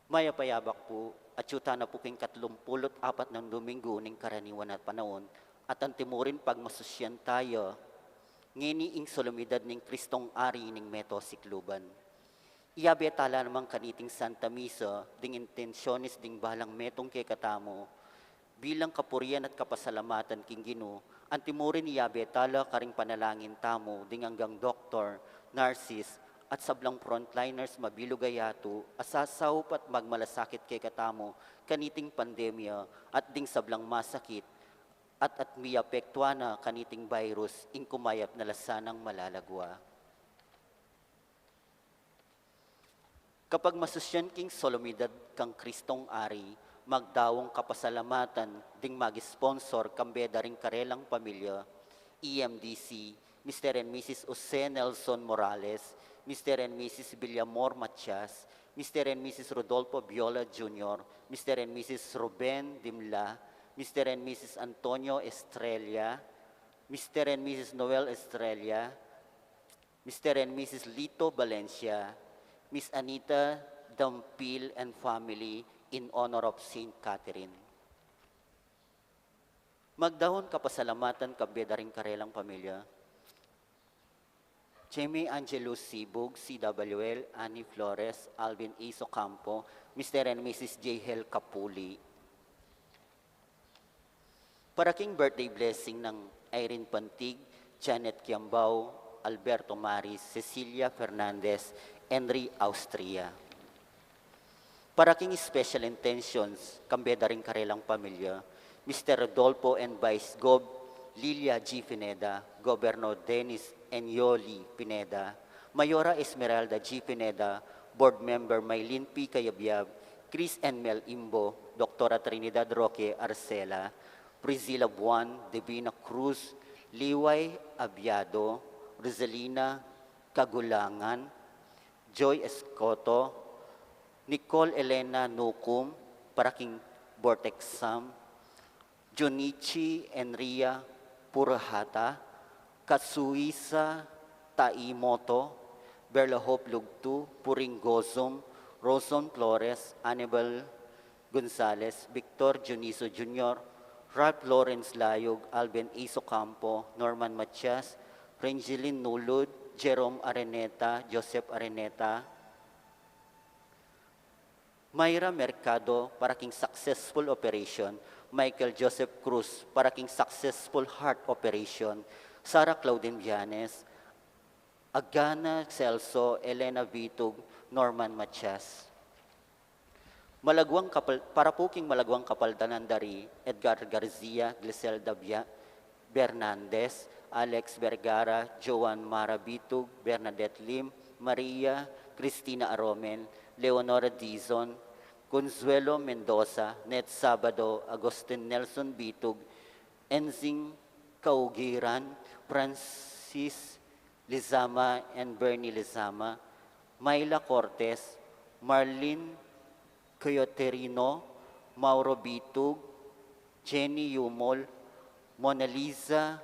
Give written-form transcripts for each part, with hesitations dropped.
Mayapayabak po at yuta na po king 34 ng Domingo ning karaniwan at panahon at ang timurin pagmasusyan tayo ngini ing solemnidad ning Kristong Ari ning METO SIKLUBAN. Iyabe tala namang kaniting Santa Misa ding intensyones ding balang metong kay katamo bilang kapurian at kapasalamatan king Ginoo ang timurin iyabe tala karing panalangin tamo ding hanggang Dr. Narcis at sablang frontliners mabilugayato, asasaw at magmalasakit kay katamo, kaniting pandemya at ding sablang masakit, at miyapektua na kaniting virus, ing kumayap na lasanang malalagwa. Kapag masusyan king solemnidad kang Kristong Ari, magdawong kapasalamatan ding mag-sponsor kambeda ring karelang pamilya, EMDC, Mr. and Mrs. Jose Nelson Morales, Mr. and Mrs. Villamor Matias, Mr. and Mrs. Rodolfo Viola Jr., Mr. and Mrs. Ruben Dimla, Mr. and Mrs. Antonio Estrella, Mr. and Mrs. Noel Estrella, Mr. and Mrs. Lito Valencia, Miss Anita Dampil and family in honor of Saint Catherine. Magdahon kapasalamatan kabeda ring karelang pamilya, Jamie Angelus Sibug, CWL, Annie Flores, Alvin Iso Campo, Mr. and Mrs. J. Hel Capuli. Paraking birthday blessing ng Irene Pantig, Janet Kiambao, Alberto Maris, Cecilia Fernandez, Henry Austria. Paraking special intentions, kambeda ring karelang pamilya, Mr. Rodolfo and Vice Gob, Lilia G. Pineda, Governor Dennis Enyoli Pineda, Mayora Esmeralda G. Pineda, Board Member Maylin P. Kayabyab, Chris and Mel Imbo, Dr. Trinidad Roque Arcela, Priscilla Buan, Divina Cruz, Liway Abiado, Rosalina Kagulangan, Joy Escoto, Nicole Elena Nukum, Paraking Bortexam, Junichi Enria Purahata, Katsuisa Taimoto, Berla Hope Lugtu, Puring Gozom, Roson Flores, Annabel Gonzales, Victor Juniso Jr., Ralph Lawrence Layog, Alvin Iso Campo, Norman Matias, Rangelin Nulud, Jerome Areneta, Joseph Areneta, Mayra Mercado, paraking successful operation, Michael Joseph Cruz, paraking successful heart operation, Sarah Claudine Vianes, Agana Celso, Elena Vitug, Norman Matias. Para puking malagwang kapaldanan dari, Edgar Garcia, Gliselda Bernandez, Alex Vergara, Joan Mara Vitug, Bernadette Lim, Maria Cristina Aromen, Leonora Dizon, Consuelo Mendoza, Net Sabado, Agustin Nelson Bitug, Enzing Kaugiran, Francis Lizama and Bernie Lizama, Myla Cortez, Marlene Coyoterino, Mauro Bitug, Jenny Yumol, Mona Lisa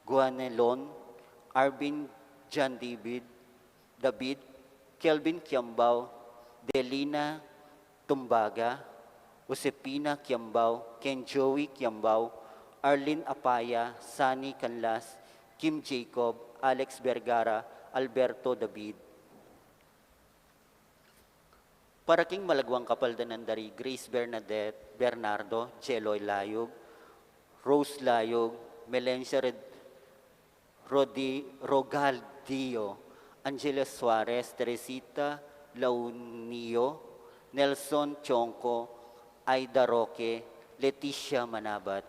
Guanelon, Arvin John David, Kelvin Kiambao, Delina Tumbaga, Josepina Kiambao, Ken Joey Kiambao, Arlene Apaya, Sunny Canlas, Kim Jacob, Alex Vergara, Alberto David. Paraking malagwang kapaldanan dari, Grace Bernadette, Bernardo, Jeloy Layog, Rose Layog, Melencia Rogaldio, Angela Suarez, Teresita Launio, Nelson Chonco, Aida Roque, Leticia Manabat.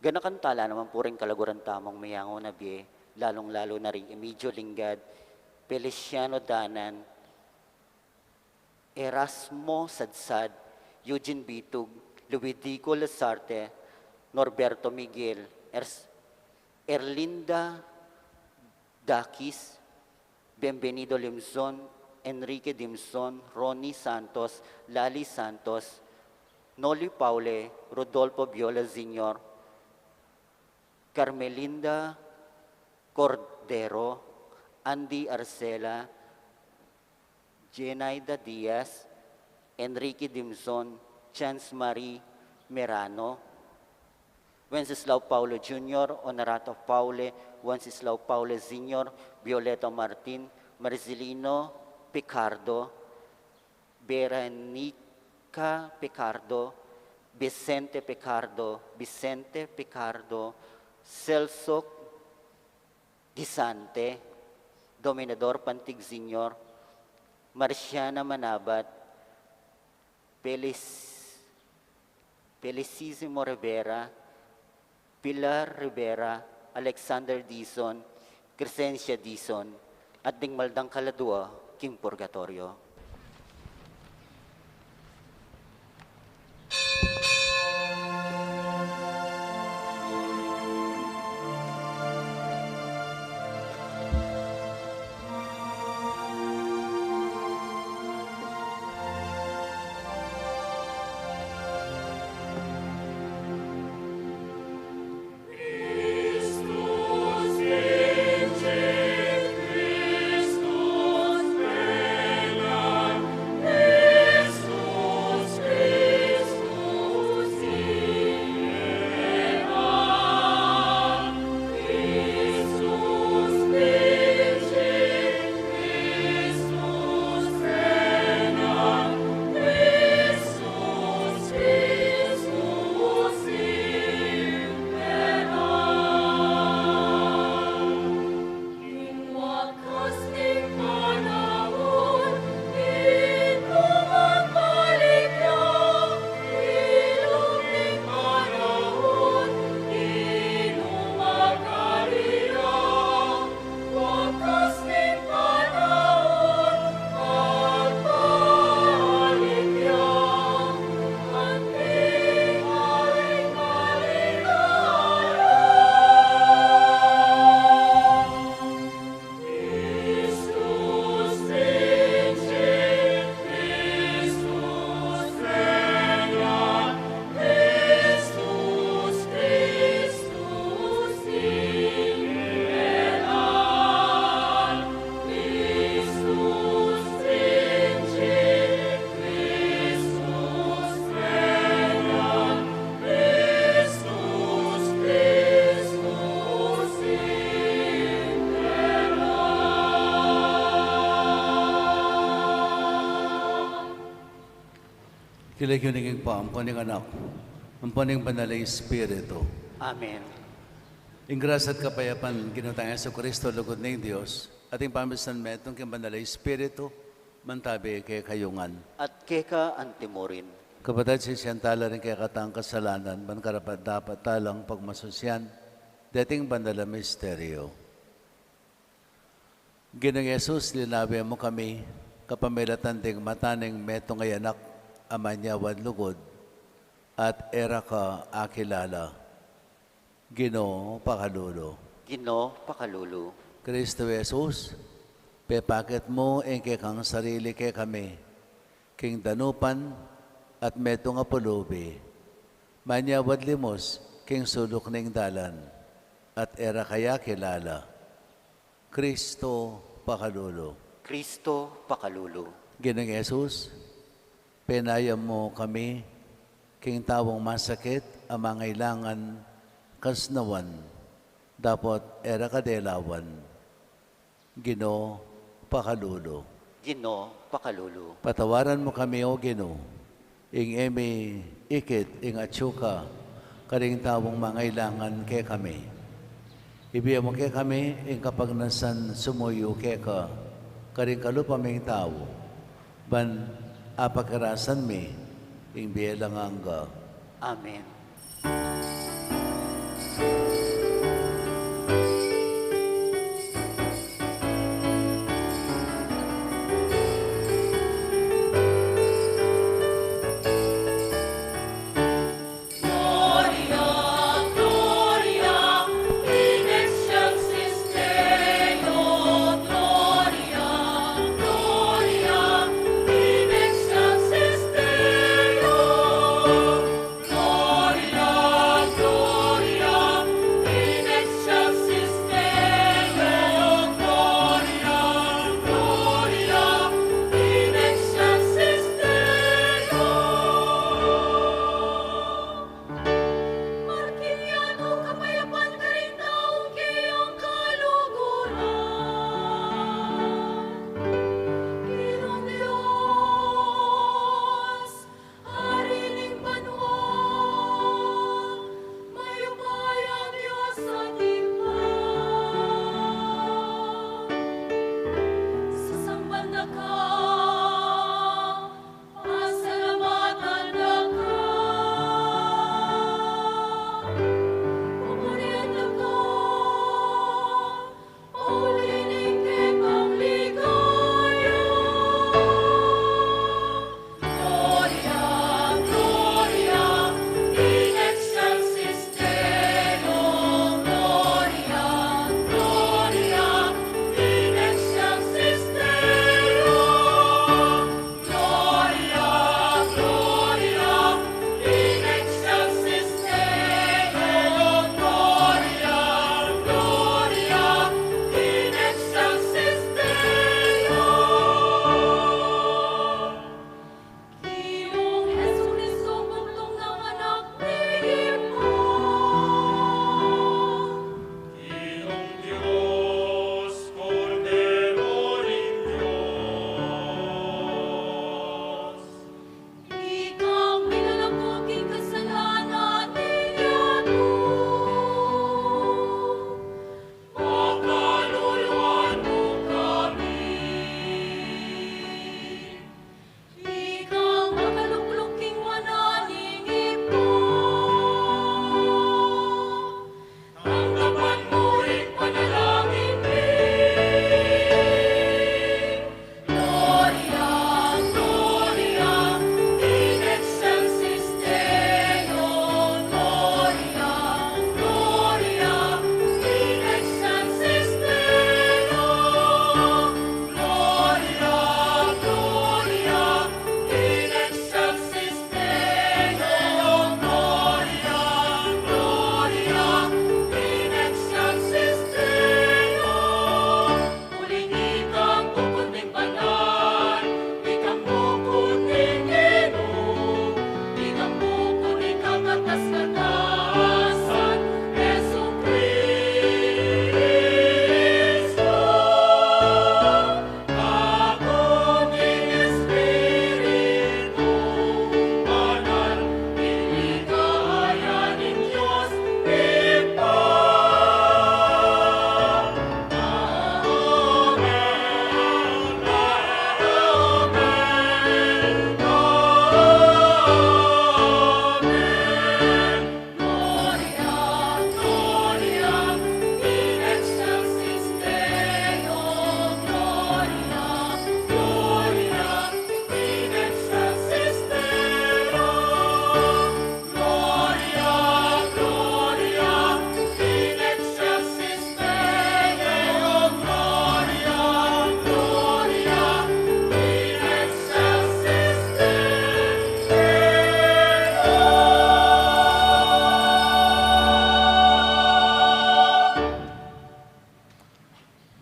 Ganakantala naman po rin kalaguran tamang mayango na biye, lalong-lalo na rin Emilio Lingad, Feliciano Danan, Erasmo Sadsad, Eugene Bitug, Luidico Lasarte, Norberto Miguel, Erlinda Dakis, Bienvenido Limson, Enrique Dimson, Ronnie Santos, Lali Santos, Noli Paule, Rodolfo Viola Sr., Carmelinda Cordero, Andy Arcela, Jenaida Diaz, Enrique Dimson, Chance Marie Merano, Wenceslao Paulo Jr., Honorato Paule, Wenceslao Paule Sr., Violeta Martin, Marcelino Picardo, Beranica Picardo, Vicente Picardo, Celso Gisante, Dominador Pantig Sr., Marciana Manabat, Felicissimo Rivera, Pilar Rivera, Alexander Dizon, Crescencia Dizon, at Dingmaldang Kaladua, King Purgatorio. Kilig yung naging pa, ang paning anak, ang paning banalay Espiritu. Amen. Ingras at kapayapan, ginutang sa Kristo, lugod ng Diyos, ating pamisan metong kang banalay Espiritu, mantabi kay kayungan. At keka antimorin. Kapatid si Siyantala rin kaya katang kasalanan, man karapat dapat talang pagmasusyan, dating bandala misteryo. Ginong Yesus, linabi mo kami, kapamilatan ting mataning meto ngay anak, amanya wad lugod, at era ka akilala. Ginoo pakalulu. Ginoo pakalulu. Kristo Jesus, pepakit mo en kay kang sarili kay kami, king danupan at meto nga pulubi. Manya wad limos, king sulok ning dalan, at era kaya kilala. Kristo pakalulu. Kristo pakalulu. Ginong Jesus, pinayam mo kami, king tawong masakit, ang mangailangan kasnawan, dapat era kadelawan. Ginoo, pakalulu. Ginoo pakalulu. Patawaran mo kami, o Ginoo, ing emi ikit, ing atsuka, karing tawong mangailangan kay kami. Ibiya mo kay kami, ing kapag nasan sumuyo kay ka, karing kalupaming tao, ban apakarasan mi, ing bilang angga. Amen. Gloria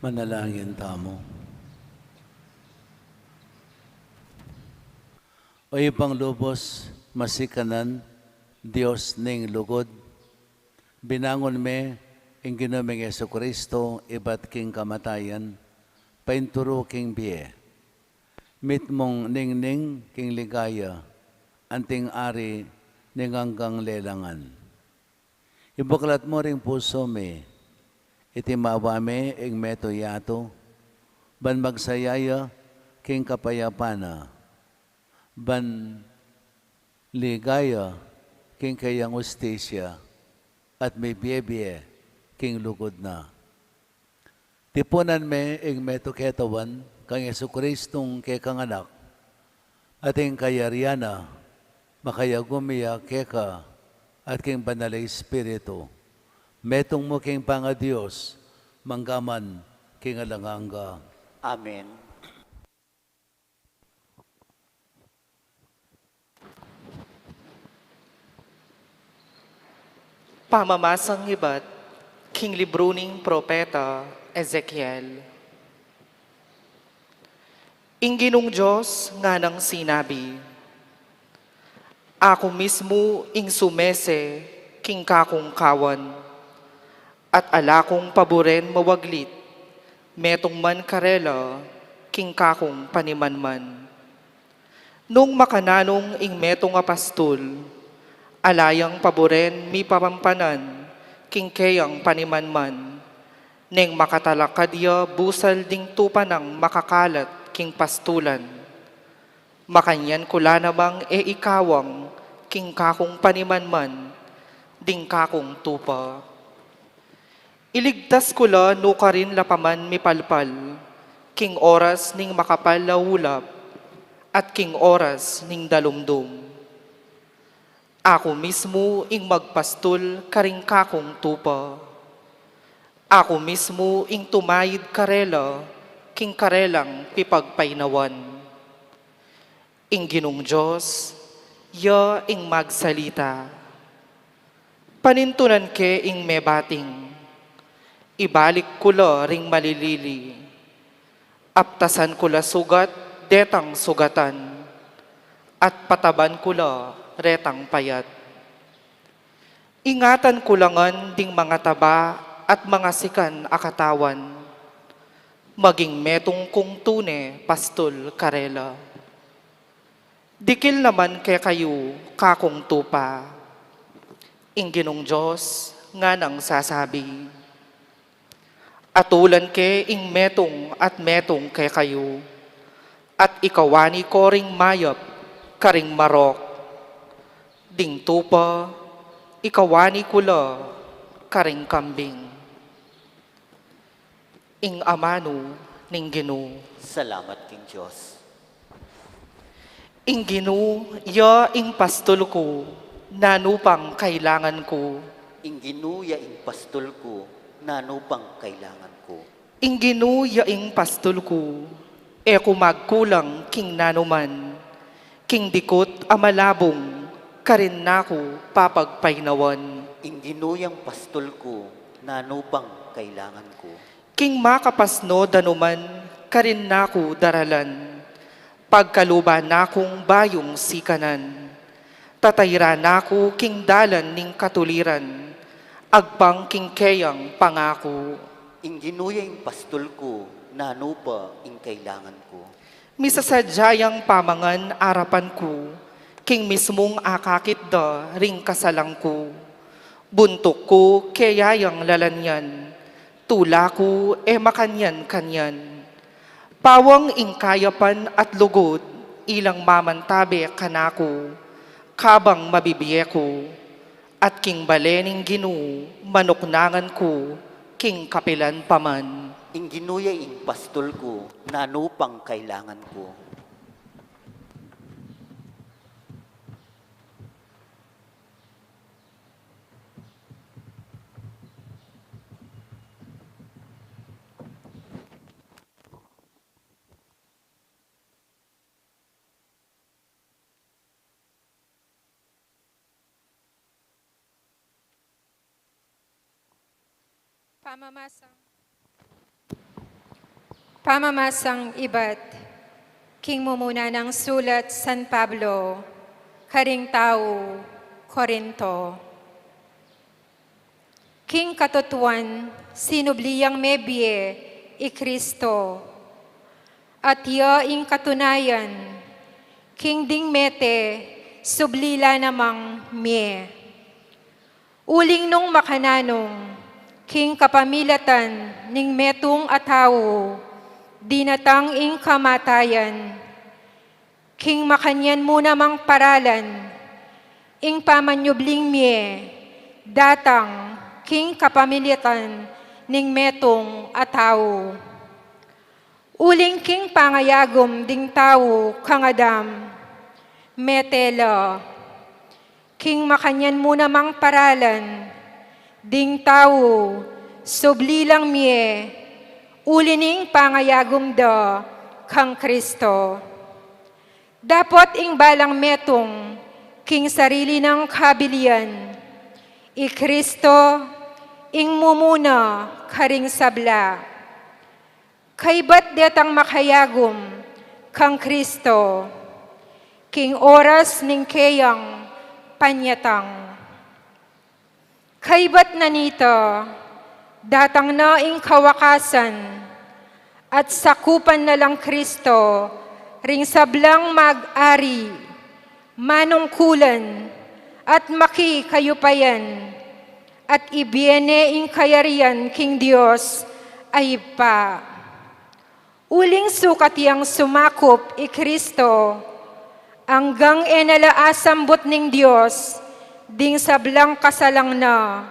Manalangin tamo. O ipang lubos, masikanan, Diyos ning lugod, binangon me, ing ginaming Jesucristo, ibat king kamatayan, painturo king biye. Mit mong ning king ligaya, anting ari ning hanggang lelangan. Ibuklat mo ring puso me, itimawame ing meto yato, ban magsayaya king kapayapana, ban ligaya king kayang ustisya, at may biye king lugod na. Tipunan me ing meto ketawan, kang Jesucristong kekang anak, at ing kayariana, makayagumiya keka, at king banalay espiritu, metong mo king panga-Diyos, manggaman king alanganga. Amen. Pamamasang hibat, king libro ning propeta Ezekiel. Ginong Diyos nga nang sinabi, ako mismo ing sumese king kakong kawan, at alakong paboren mawaglit, metong man karela king kakong panimanman. Nung makananong ing metong apastol, alayang paboren mi papampanan, king kayang panimanman, neng makatalakadya busal ding tupanang makakalat king pastulan. Makanyan kula namang ikawang, king kakong panimanman, ding kakong tupa. Iligtas kula no ka rin lapaman mi palpal, king oras ning makapal lawulap, at king oras ning dalumdum. Ako mismo ing magpastol karing kakong tupa. Ako mismo ing tumayid karela, king karelang pipagpainawan. Ginong Diyos, ya ing magsalita. Panintunan ke ing mebating, ibalik kula ring malilili. Aptasan kula sugat, detang sugatan, at pataban kula retang payat. Ingatan kulangan ding mga taba at mga sikan akatawan, maging metong kung tune pastol karela. Dikil naman kay kayo kakong tupa, Ginong Diyos nga nang sasabi, atulan ke ing metong at metong kay kayo, at ikawani ko ring mayap karing marok, ding tupa, ikawani kula karing kambing. Ing amano ning Ginoo. Salamat king Diyos. Ginoo, ya ing pastol ko, nanupang kailangan ko. Ginuya ing pastol ko, nanupang kailangan ko. Ginoo, ya ing pastol ko, kumagkulang king nanuman, king dikot amalabong, karin nako papagpainawan. Ginuyang pastol ko, nanupang kailangan ko. King makapasno danuman, karin nako daralan, pagkaluba nakong bayong sikanan, tatayra nako king dalan ning katuliran, agpang king keyang pangako. Ginuya ing pastol ko, nanupa ing kailangan ko. Misasadyayang pamangan arapan ko, king mismong akakit da ring kasalang ko. Buntok ko kayayang lalanyan, tula ko makanyan-kanyan. Pawang ing kayapan at lugod, ilang mamantabe kanako, kabang mabibiye ko, at king balening Ginoo, manuknangan ko, king kapilan paman. Ginuya ing pastol ko, nanupang kailangan ko. Pamamasang Pamamasang iba't king mumuna ng sulat San Pablo, karing tao, Korinto. King katutuan, sinubliyang mebye, Kristo. At yaing katunayan, king ding mete, sublila namang mie. Uling nung makananong, king kapamilatan, ning metong atawo, dinatang ing kamatayan. King makanyan muna mang paralan, ing pamanyubling mie, datang, king kapamilatan, ning metong atawo. Uling king pangayagom ding tao kangadam, metela. King makanyan muna mang paralan, ding tao, sublilang mie, ulining pangayagom da kang Kristo. Dapat ing balang metong, king sarili ng kabilian, Kristo, ing mumuna karing sabla. Kay ba't detang makayagom kang Kristo, king oras ning kayang panyatang. Kay ba't nanita, datang na ing kawakasan, at sakupan na lang Kristo, ring sablang mag-ari, manungkulan, at makikayupayan, at ibiene ing kayarian king Diyos ay pa. Uling sukat yang sumakop Kristo, hanggang enalaasambot ning Diyos, ding sablang kasalang na,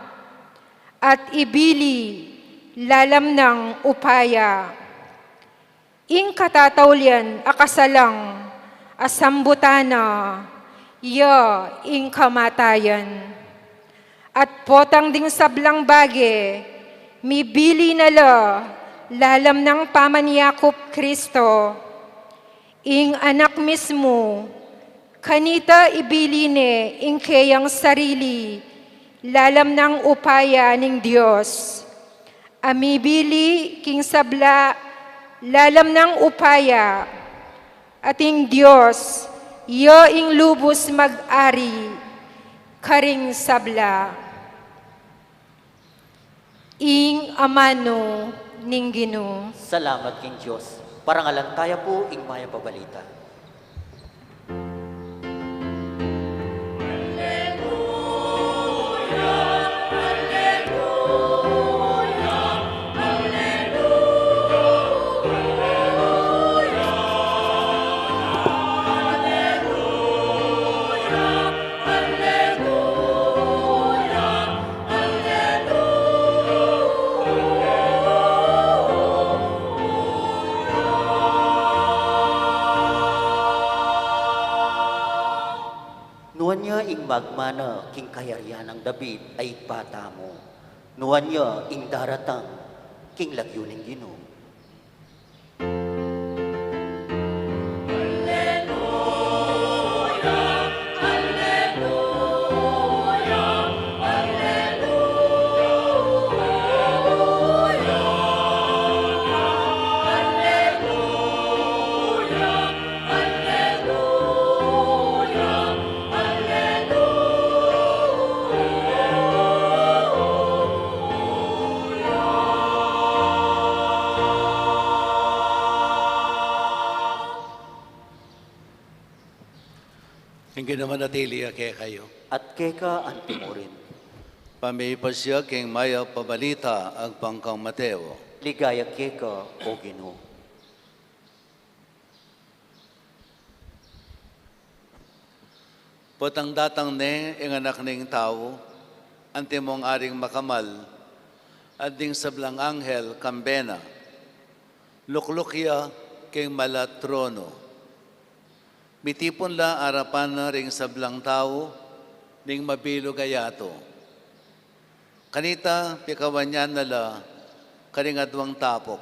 at ibili lalam ng upaya. Ing katataulian akasalang asambutana, ya ing kamatayan. At potang ding sablang bage, mibili nala, lalam ng pamanyakop Kristo, ing anak mismo, kanita ibiline ing kayang sarili, lalam ng upaya ning Diyos. Amibili king sabla, lalam ng upaya, ating Diyos, yo ing lubos mag-ari, karing sabla. Ing amano ning Ginoo. Salamat king Diyos. Parangalan tayo po ing maya pabalita. Nuwan niya ing magmana king kayaryan ng David ay bata mo. Nuwan niya ing daratang king lagyo ning Ginoo. Hindi naman natili kaya kayo. At keka ang timurin. Pamipasya king maya pabalita ang pangkang Mateo. Ligaya keka o Ginoo. Potang datang ne ing anak ning tao, antimong aring makamal, at ding sablang anghel kambena, luklukya king malat trono. Mitipon la arapan na ring sablang tao, ning mabilo gayato. Kanita pikawanyan nala, karingadwang tapok.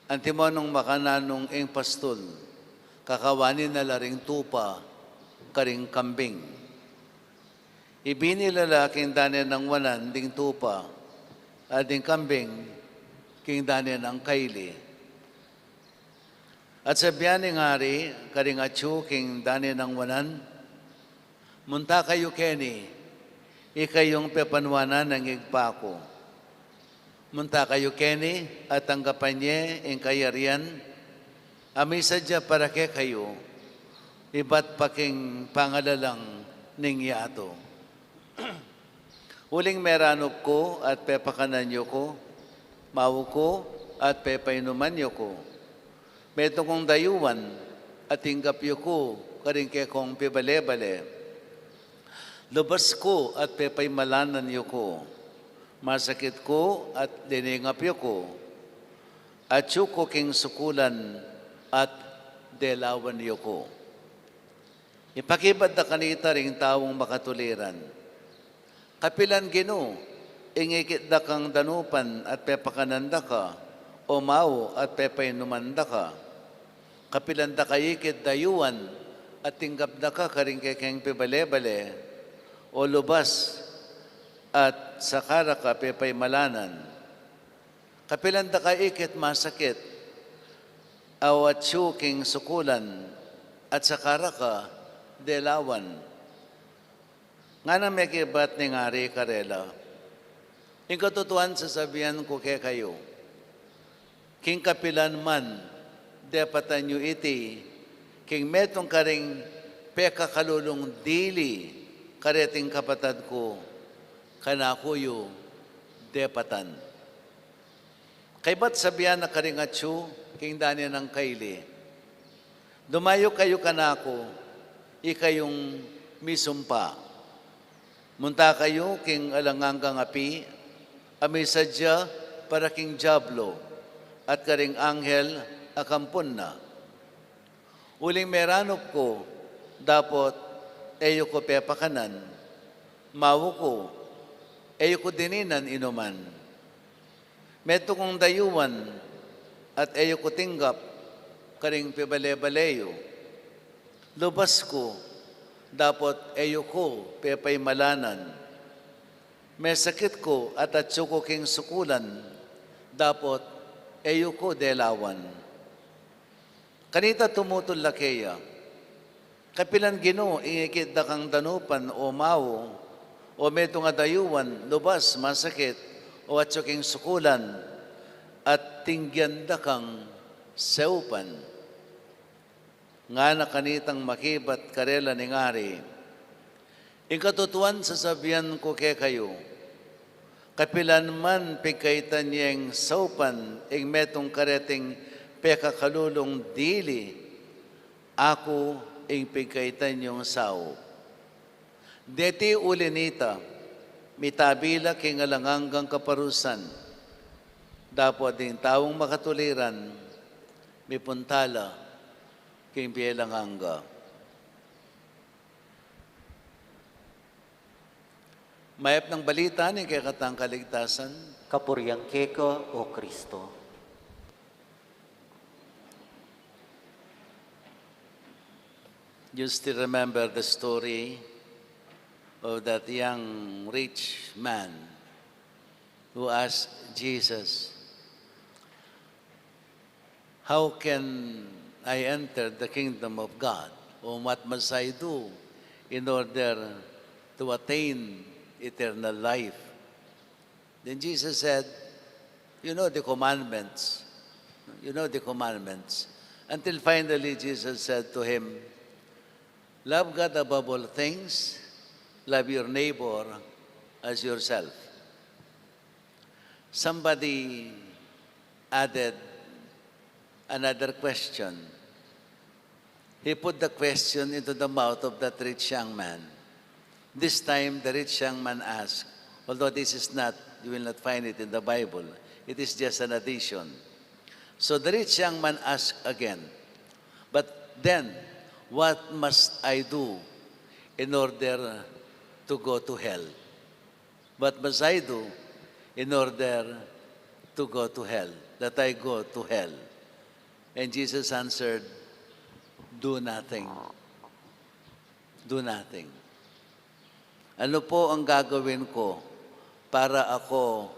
Antimonong makananong ing pastol, kakawanin nala ring tupa, karing kambing. Ibinilala king danen ng wanan ding tupa, at ding kambing king danen ng kaili. At sabihan ni ngari, karing atyo king dani ng wanan, munta kayo keni, ikayong pepanwanan ng igpako. Munta kayo keni, at tanggapan niya ang kayarian, ami sadya para ke kayo, iba't paking pangalalang ning yato. Uling meranop ko at pepakanan niyo ko, mawu ko at pepainuman niyo ko. Meto kong dayuan at tinggap yu ko, karing ke kong pibale-bale. Lubas ko at pepay malanan yu ko. Masakit ko at liningap yu ko. At yu ko king sukulan at delawan yu ko. Ipakibad na kanita ring tawong makatuliran. Kapilan Gino, ingikit da kang danupan at pepakananda ka, o mao at pepainumanda ka. Kapilan da kayikit dayuan at tinggap da ka karing kekeng pibale-bale, o lubas at sakara ka pepay malanan. Kapilan da kayikit masakit, awat king sukulan at sakara ka delawan. Nga na may kibat ni ngari karela, yung katutuan sasabihan ko kay kayo, king kapilan man, depatan nyo iti, king metong karing peka kalulong dili, kareting kapatad ko, kanakuyo, depatan. Kay ba't sabihan na karing atyo, king dani ng kaili, dumayo kayo kanako, ikayong misumpa. Munta kayo king alanganggang api, amisadya para king jablo, at karing anghel akampun na. Uling meranop ko, dapot eyo ko pepakanan, mawu ko, eyo ko dininan inuman. Meto kong dayuan, at eyo ko tinggap, karing pibale-baleyo. Lubas ko, dapot eyo ko pepay malanan. May sakit ko at atyo ko king sukulan, dapot eyo ko delawan. Kanita tumutol lakeya, kapilan Gino, ingikit da kang danupan o mao, o meto nga dayuan, lubas, masakit, o atyo king sukulan, at tingyan da kang seupan. Nga na kanitang makibat karela ni ngari, ikatutuan sasabihan ko kay kayo, kapilan man pikaitan niyang saupan, ing metong kareting pekakalulong dili, ako ing pikaitan niyong sao. Deti ulinita, mitabila king alanganggang kaparusan, dapat din taong makatuliran, mipuntala, king Bielanganga. Mayap ng balita ni kay katang kaligtasan. Kapuriang keko o Kristo. You still remember the story of that young rich man who asked Jesus, how can I enter the kingdom of God? Or what must I do in order to attain eternal life? Then Jesus said, you know the commandments. You know the commandments. Until finally Jesus said to him, love God above all things, love your neighbor as yourself. Somebody added another question. He put the question into the mouth of that rich young man. This time, the rich young man asked, although this is not, you will not find it in the Bible, it is just an addition. So the rich young man asked again, but then, what must I do in order to go to hell? What must I do in order to go to hell, that I go to hell? And Jesus answered, do nothing. Do nothing. Ano po ang gagawin ko para ako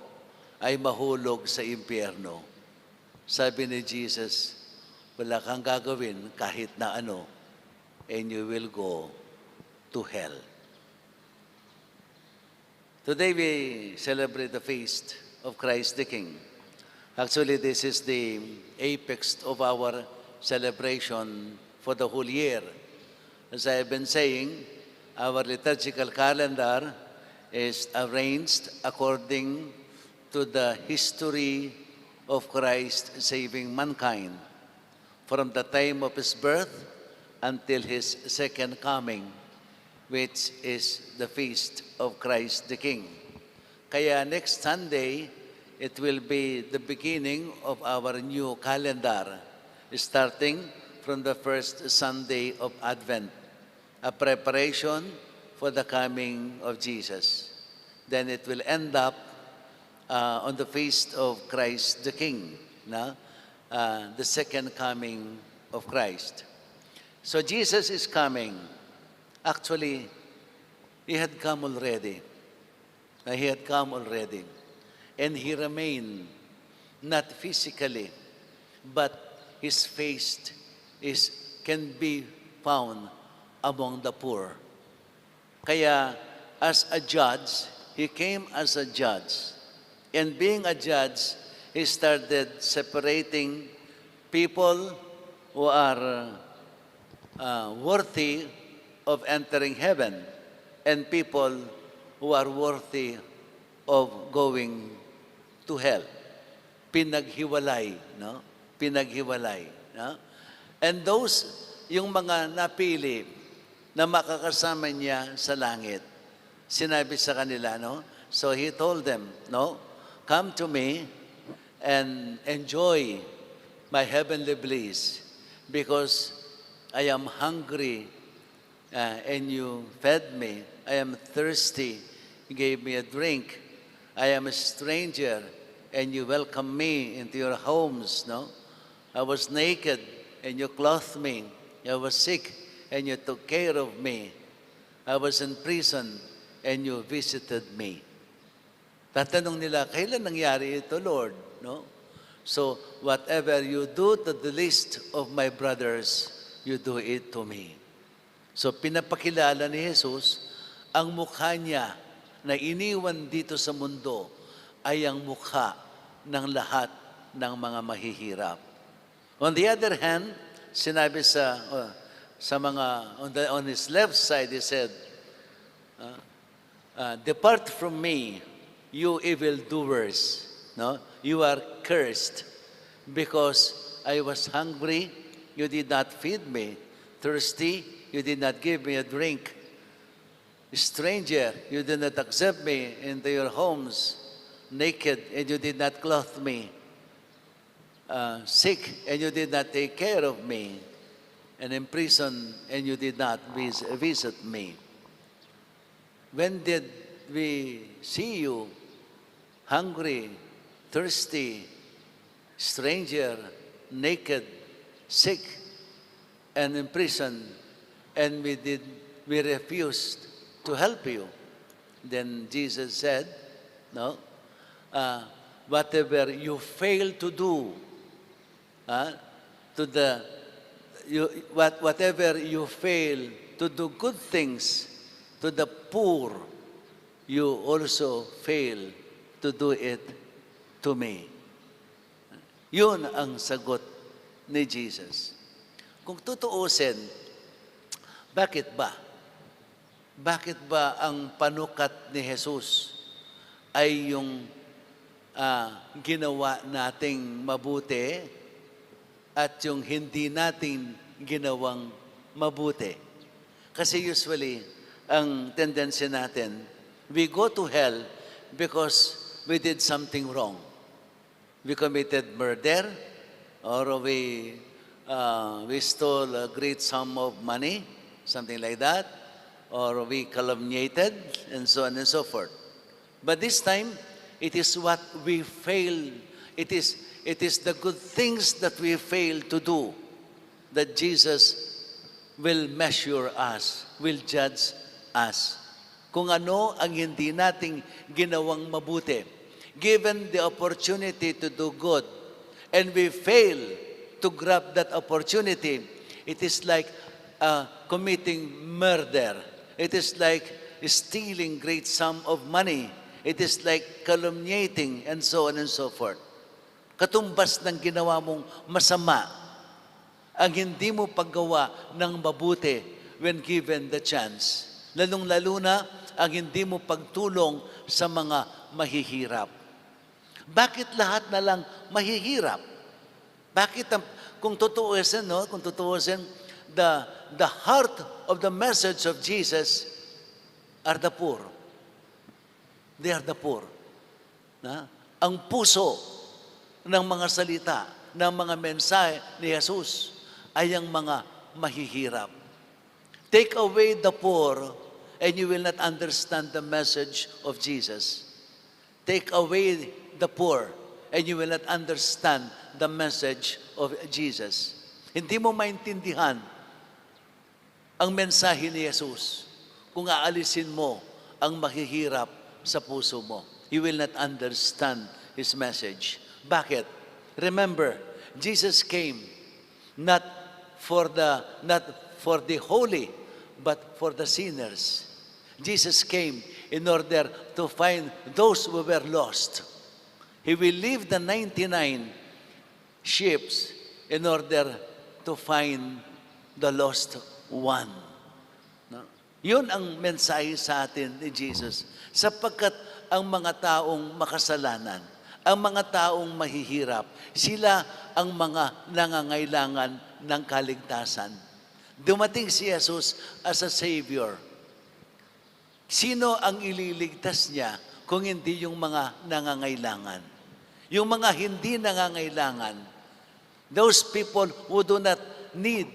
ay mahulog sa impyerno? Sabi ni Jesus, wala kang gagawin kahit na ano, and you will go to hell. Today we celebrate the feast of Christ the King. Actually, this is the apex of our celebration for the whole year. As I have been saying, our liturgical calendar is arranged according to the history of Christ saving mankind from the time of His birth until His second coming, which is the feast of Christ the King. Kaya next Sunday, it will be the beginning of our new calendar, starting from the first Sunday of Advent, a preparation for the coming of Jesus. Then it will end up on the feast of Christ the King, the second coming of Christ. So Jesus is coming. Actually, He had come already. He had come already. And He remained, not physically, but His face can be found among the poor. Kaya, as a judge, He came as a judge. And being a judge, He started separating people who are worthy of entering heaven and people who are worthy of going to hell. Pinaghiwalay, no? Pinaghiwalay, no? And those, yung mga napili na makakasama niya sa langit, sinabi sa kanila, no? So He told them, no? Come to me and enjoy my heavenly bliss because I am hungry and you fed me. I am thirsty, you gave me a drink. I am a stranger and you welcomed me into your homes, no? I was naked and you clothed me. I was sick and you took care of me. I was in prison and you visited me. Tatanong nila, kailan nangyari ito, Lord? No? So, whatever you do to the least of my brothers, you do it to me. So, pinapakilala ni Jesus, ang mukha niya na iniwan dito sa mundo ay ang mukha ng lahat ng mga mahihirap. On the other hand, sinabi on his left side, He said, depart from me, you evildoers, no? You are cursed because I was hungry, you did not feed me. Thirsty, you did not give me a drink. Stranger, you did not accept me into your homes. Naked, and you did not clothe me. Sick, and you did not take care of me. And in prison, and you did not visit me. When did we see you hungry, thirsty, stranger, naked, sick, and in prison, and we refused to help you? Then Jesus said, no, whatever you fail to do, whatever you fail to do good things to the poor, you also fail to do it to me. Yun ang sagot ni Jesus. Kung tutuusin, bakit ba? Bakit ba ang panukat ni Jesus ay yung ginawa nating mabuti at yung hindi nating ginawang mabuti? Kasi usually, ang tendency natin, we go to hell because we did something wrong. We committed murder, or we stole a great sum of money, something like that, or we calumniated, and so on and so forth. But this time, it is what we fail. It is the good things that we fail to do that Jesus will measure us, will judge us. Kung ano ang hindi nating ginawang mabuti. Given the opportunity to do good, and we fail to grab that opportunity, it is like committing murder. It is like stealing great sum of money. It is like calumniating and so on and so forth. Katumbas ng ginawa mong masama, ang hindi mo paggawa ng mabuti when given the chance. Lalong-lalo na ang hindi mo pagtulong sa mga mahihirap. Bakit lahat na lang mahihirap? Bakit kung tutuusin, no? Kung tutuusin, the heart of the message of Jesus are the poor. They are the poor. Ang puso ng mga salita, ng mga mensahe ni Jesus ay ang mga mahihirap. Take away the poor and you will not understand the message of Jesus. Take away the poor and you will not understand the message of Jesus. Hindi mo maintindihan ang mensahe ni Jesus kung aalisin mo ang mahihirap sa puso mo. You will not understand His message. Bakit? Remember, Jesus came not for the holy, but for the sinners. Jesus came in order to find those who were lost. He will leave the 99 sheep in order to find the lost one. No? Yun ang mensahe sa atin ni Jesus. Sapagkat ang mga taong makasalanan, ang mga taong mahihirap, sila ang mga nangangailangan ng kaligtasan. Dumating si Jesus as a Savior. Sino ang ililigtas niya kung hindi yung mga nangangailangan? Yung mga hindi nangangailangan, those people who do not need,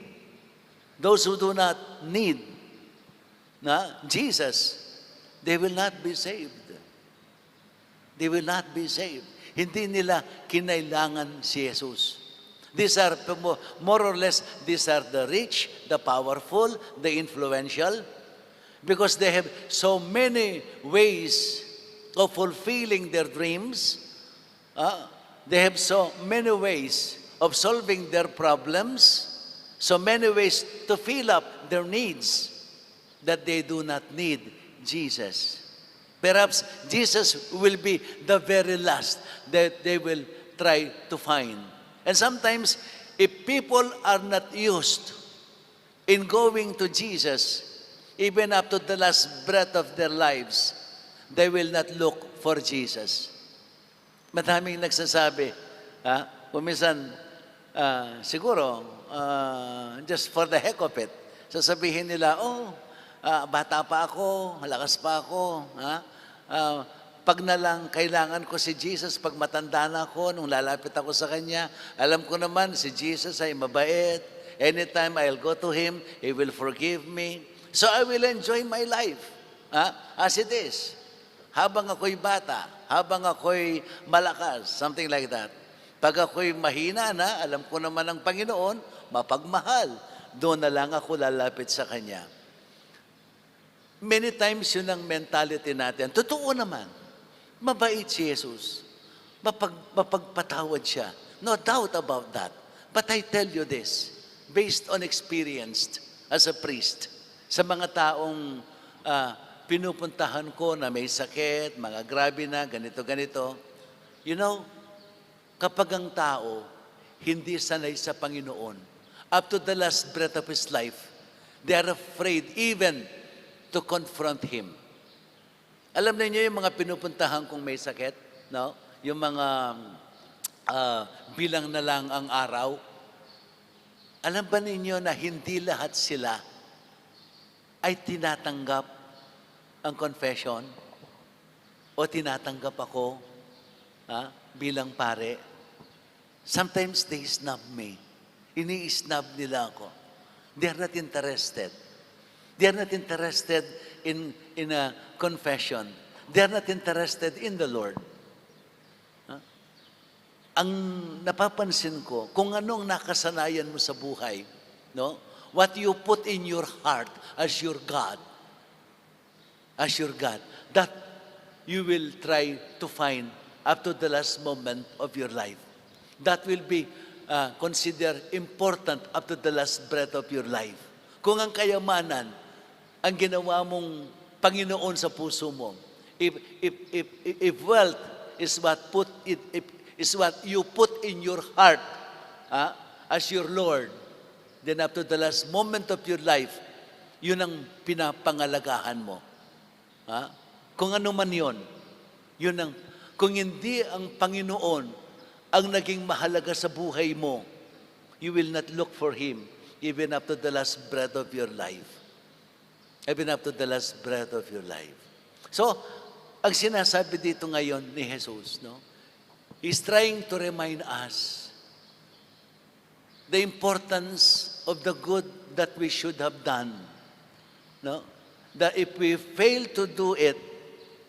Jesus, they will not be saved. They will not be saved. Hindi nila kinailangan si Jesus. These are, more or less, these are the rich, the powerful, the influential, because they have so many ways of fulfilling their dreams. They have so many ways of solving their problems, so many ways to fill up their needs, that they do not need Jesus. Perhaps Jesus will be the very last that they will try to find. And sometimes, if people are not used in going to Jesus, even up to the last breath of their lives, they will not look for Jesus. Maraming nagsasabi, kuminsan, siguro, just for the heck of it, sasabihin nila, bata pa ako, malakas pa ako, pag na lang kailangan ko si Jesus, pag matanda na ako, nung lalapit ako sa Kanya, alam ko naman si Jesus ay mabait. Anytime I'll go to Him, He will forgive me. So I will enjoy my life as it is. Habang ako'y bata, habang ako'y malakas, something like that. Pag ako'y mahina na, alam ko naman ang Panginoon, mapagmahal. Doon na lang ako lalapit sa Kanya. Many times yun ang mentality natin. Totoo naman. Mabait si Jesus. Mapagpatawad siya. No doubt about that. But I tell you this, based on experience as a priest, sa mga taong pinupuntahan ko na may sakit, mga grabe na, ganito, you know, kapag ang tao hindi sanay sa Panginoon, up to the last breath of his life, they are afraid even to confront Him. Alam niyo yung mga pinupuntahan kong may sakit, no? Yung mga bilang na lang ang araw. Alam ba ninyo na hindi lahat sila ay tinatanggap ang confession o tinatanggap ako bilang pare? Sometimes they snub me. Ini-snub nila ako. They are not interested. They are not interested in a confession. They are not interested in the Lord. Ang napapansin ko, kung anong nakasanayan mo sa buhay, no? What you put in your heart as your God, that you will try to find up to the last moment of your life. That will be consider important up to the last breath of your life. Kung ang kayamanan, ang ginawa mong Panginoon sa puso mo, if wealth is what you put in your heart as your Lord, then up to the last moment of your life, yun ang pinapangalagahan mo. Kung ano man yun, kung hindi ang Panginoon ang naging mahalaga sa buhay mo, you will not look for Him even up to the last breath of your life. Even up to the last breath of your life. So, ang sinasabi dito ngayon ni Jesus, no? He's trying to remind us the importance of the good that we should have done. No? That if we fail to do it,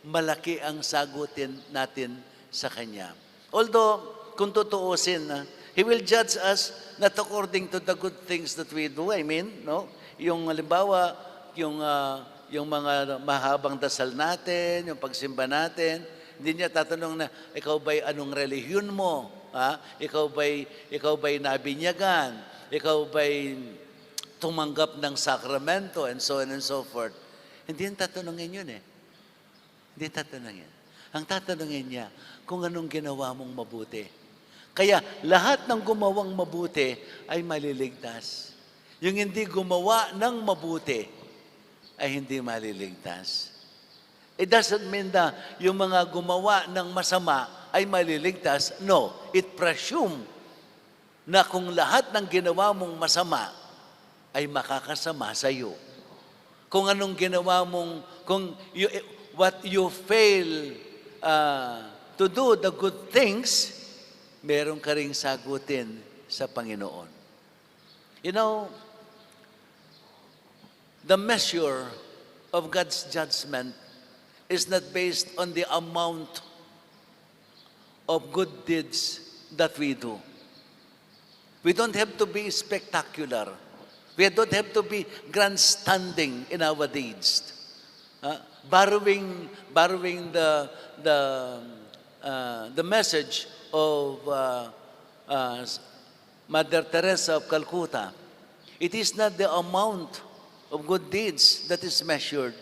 malaki ang sagutin natin sa Kanya. Although, kung tutuusin, He will judge us not according to the good things that we do. I mean, no? Yung halimbawa, yung mga mahabang dasal natin, yung pagsimba natin, hindi niya tatanong na, ikaw ba'y anong relihiyon mo? Ikaw ba'y nabinyagan? Ikaw ba'y tumanggap ng sakramento? And so on and so forth. Hindi yung tatanungin yun eh. Hindi tatanungin. Ang tatanungin niya, kung anong ginawa mong mabuti. Kaya lahat ng gumawang mabuti ay maliligtas. Yung hindi gumawa ng mabuti ay hindi maliligtas. It doesn't mean na yung mga gumawa ng masama ay maliligtas. No, it presume na kung lahat ng ginawa mong masama ay makakasama sa iyo. Kung anong ginawa mong, what you fail to do the good things, meron ka ring sagutin sa Panginoon. You know, the measure of God's judgment is not based on the amount of good deeds that we do. We don't have to be spectacular. We don't have to be grandstanding in our deeds. Borrowing the message of Mother Teresa of Calcutta, it is not the amount of good deeds that is measured,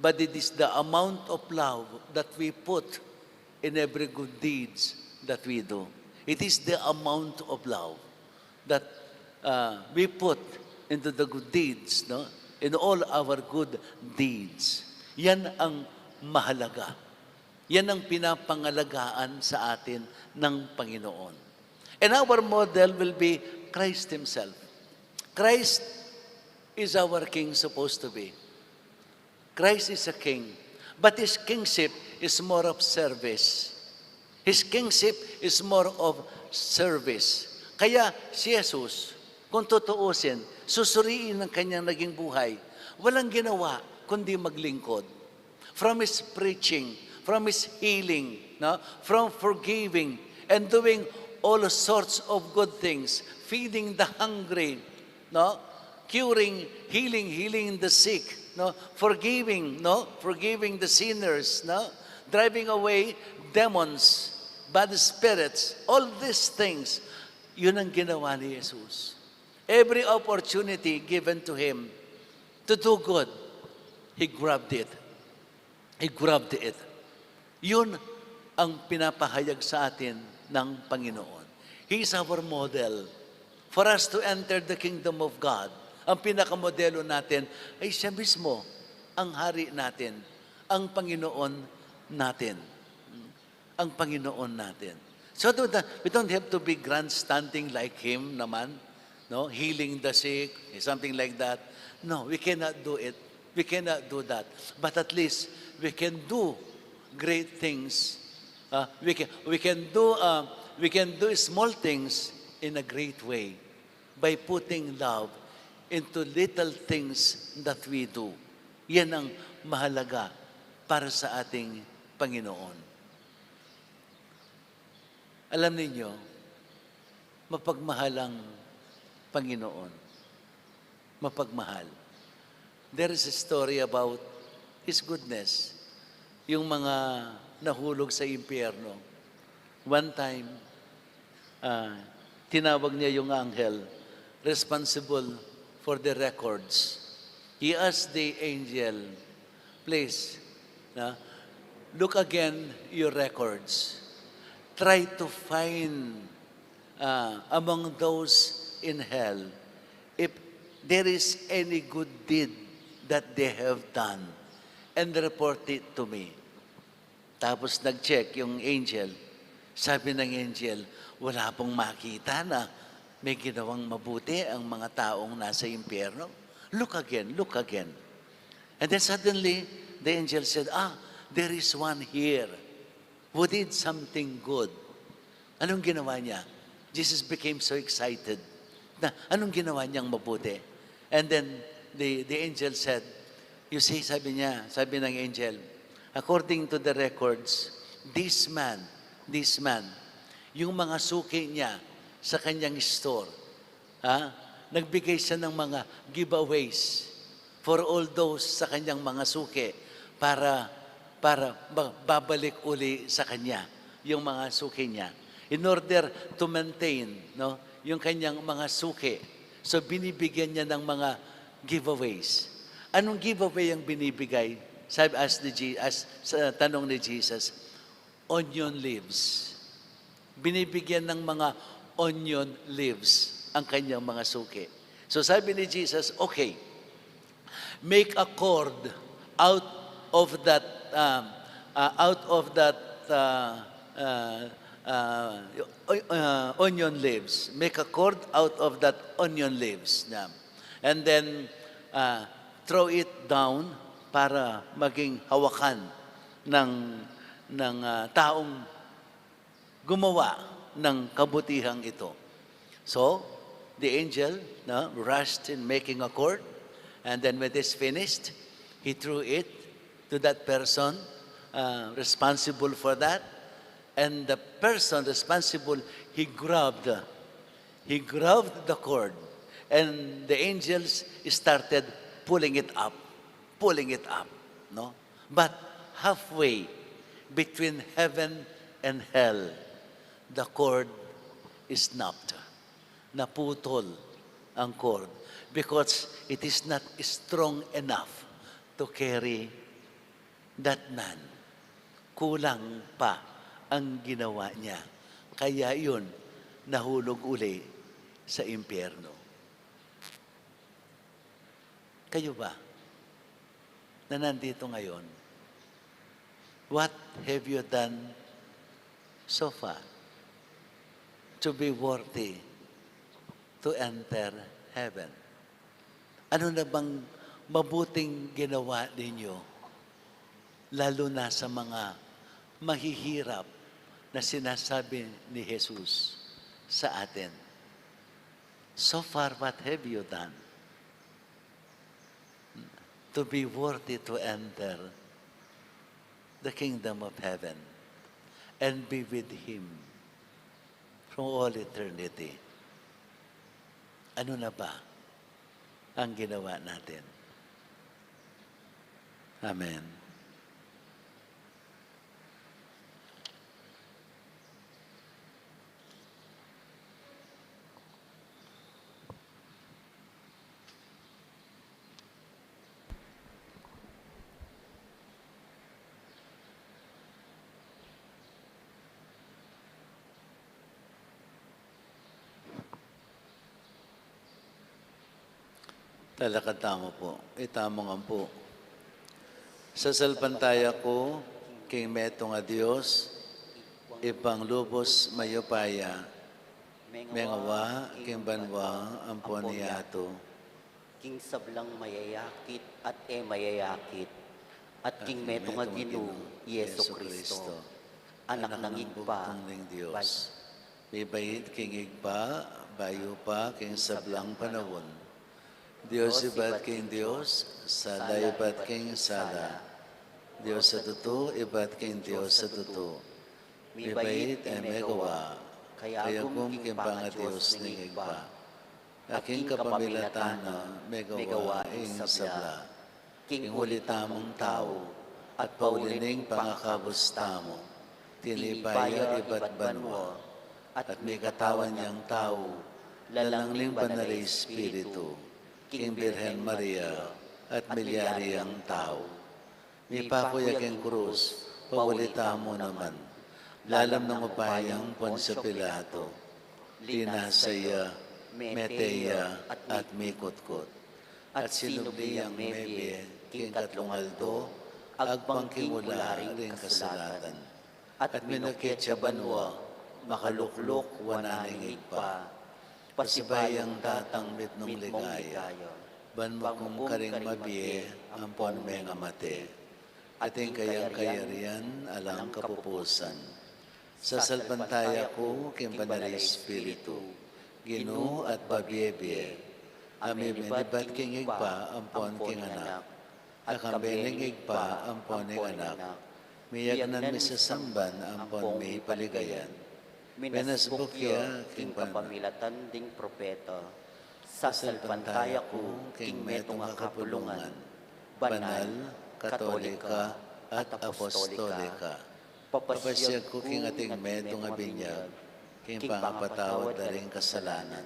but it is the amount of love that we put in every good deeds that we do. It is the amount of love that we put into the good deeds, no? In all our good deeds. Yan ang mahalaga. Yan ang pinapangalagaan sa atin ng Panginoon. And our model will be Christ Himself. Christ is our King supposed to be. Christ is a King. But His kingship is more of service. His kingship is more of service. Kaya si Jesus, kung tutuusin, susuriin ng kanyang naging buhay, walang ginawa kundi maglingkod. From His preaching, from His healing, no? From forgiving, and doing all sorts of good things, feeding the hungry, no? Curing, healing the sick, no? Forgiving the sinners, no? Driving away demons, bad spirits, all these things, yun ang ginawa ni Jesus. Every opportunity given to Him to do good, He grabbed it. He grabbed it. Yun ang pinapahayag sa atin ng Panginoon. He is our model. For us to enter the kingdom of God, ang pinakamodelo natin ay siya mismo, ang hari natin, ang Panginoon natin. Ang Panginoon natin. So we don't have to be grandstanding like Him naman, no? Healing the sick, something like that. No, we cannot do it. We cannot do that. But at least we can do great things. We can do small things in a great way by putting love into little things that we do. Yan ang mahalaga para sa ating Panginoon. Alam ninyo, mapagmahal ang Panginoon. Mapagmahal. There is a story about His goodness. Yung mga nahulog sa impyerno. One time, tinawag niya yung anghel responsible for the records. He asked the angel, please, look again your records. Try to find among those in hell if there is any good deed that they have done and report it to me. Tapos nag-check yung angel. Sabi ng angel, wala pong makita na may ginawang mabuti ang mga taong nasa impyerno. Look again, look again. And then suddenly, the angel said, there is one here who did something good. Anong ginawa niya? Jesus became so excited na anong ginawa niyang mabuti? And then the angel said, you see, sabi ng angel, according to the records, this man, yung mga suki niya sa kanyang store, nagbigay siya ng mga giveaways for all those sa kanyang mga suki para babalik uli sa kanya yung mga suki niya in order to maintain yung kanyang mga suki. So binibigyan niya ng mga giveaways. Anong giveaway ang binibigay? Sabi sa tanong ni Jesus, onion leaves. Binibigyan ng mga onion leaves ang kanyang mga suki. So sabi ni Jesus, okay, make a cord out of that onion leaves. Make a cord out of that onion leaves. And then throw it down para maging hawakan ng taong gumawa ng kabutihang ito. So, the angel rushed in making a cord, and then when it's finished, he threw it to that person responsible for that, and the person responsible, he grabbed the cord, and the angels started pulling it up. No? But halfway between heaven and hell, the cord is snapped. Naputol ang cord because it is not strong enough to carry that man. Kulang pa ang ginawa niya. Kaya yun, nahulog uli sa impyerno. Kayo ba na nandito ngayon? What have you done so far to be worthy to enter heaven? Ano na bang mabuting ginawa ninyo, lalo na sa mga mahihirap na sinasabi ni Jesus sa atin? So far, what have you done to be worthy to enter the kingdom of heaven and be with Him from all eternity? Ano na ba ang ginawa natin? Amen. Talakad tamo po. Itamongan po. Sa salpantaya ko, king METO nga Diyos, ipang lubos mayupaya, mengawa, king banwang, ampon niyato. King sablang mayayakit at mayayakit, at king METO nga Ginoo, Yeso Kristo, anak ng igpa, Diyos. Bibait king igpa, bayo pa, king sablang panawon. Diyos iba't king Diyos, sala iba't king sala. Diyos sa tuto, iba't king Diyos sa tuto. Mibait ay megawa, kaya kung king panga Diyos ning igba. Aking kapamilatana, megawa ing sabla. King huli tamong tao, at paulining pangakabos tamo. Tinipaya iba't banwa, at may katawan niyang tao, lalangling banal na Espiritu, King Birhen Maria, at milyari ang tao. May pakuyak ang krus, pawalita mo naman, lalam ng upayang Poncio Pilato, linasaya, meteya, at mikutkot, at sinubli ang mebe, king katlong aldo, agpangking mula ring kasulatan, at minukit siya banwa, makaluklok wananing igpa, pasibayang datang mitnong ligaya, banmakum karing mabiye, ampon may ngamate, ating kayang kayarian, alang kapupusan. Sa salpantaya ko, king banal Espiritu, Ginoo at babiye-biye, ami minibat king igpa, ampon king anak, akambening igpa, ampon ing anak, miyagnan mi sa samban, ampon may paligayan, minasbukya, king kapamilatan ding propeta, sa salpantaya ko, king metong kapulungan, banal, katolika, at apostolika, papasyag ko king ating metong binyag, king pangapatawad na ring kasalanan,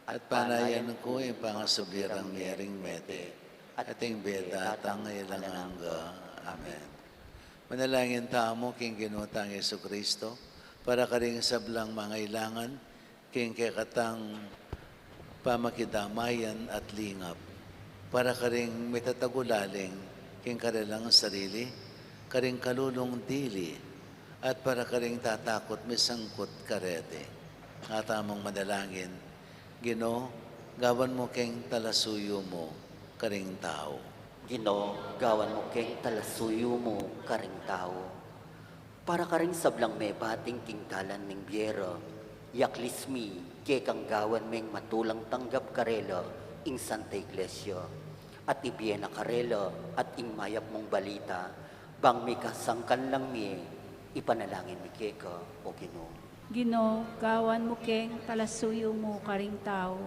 at panayan ko yung pangasubirang mering mete, ating bedatang ilanganga. Amen. Manalangin tamo, king ginutang Yesu Kristo, para karing sablang mangailangan, king kekatang pamakidamayan at lingap, para karing mitatagulaling, king karilang sarili, karing kalulong dili, at para karing tatakot misangkot karete. Nga tamang madalangin, Ginoo, gawan mo keng talasuyo mo, karing tao. Ginoo, gawan mo keng talasuyo mo, karing tao. Para karing sablang may bating tingtalan ning biyero, yaklismi, ke kang gawan meng matulang tanggap karela, ing Santa Iglesia, at ibiyena karela, at ing mayap mong balita, bang may kasangkan lang mi, ipanalangin mi keka, o Ginoo. Ginoo, gawan mo keng talasuyo mo karing tao.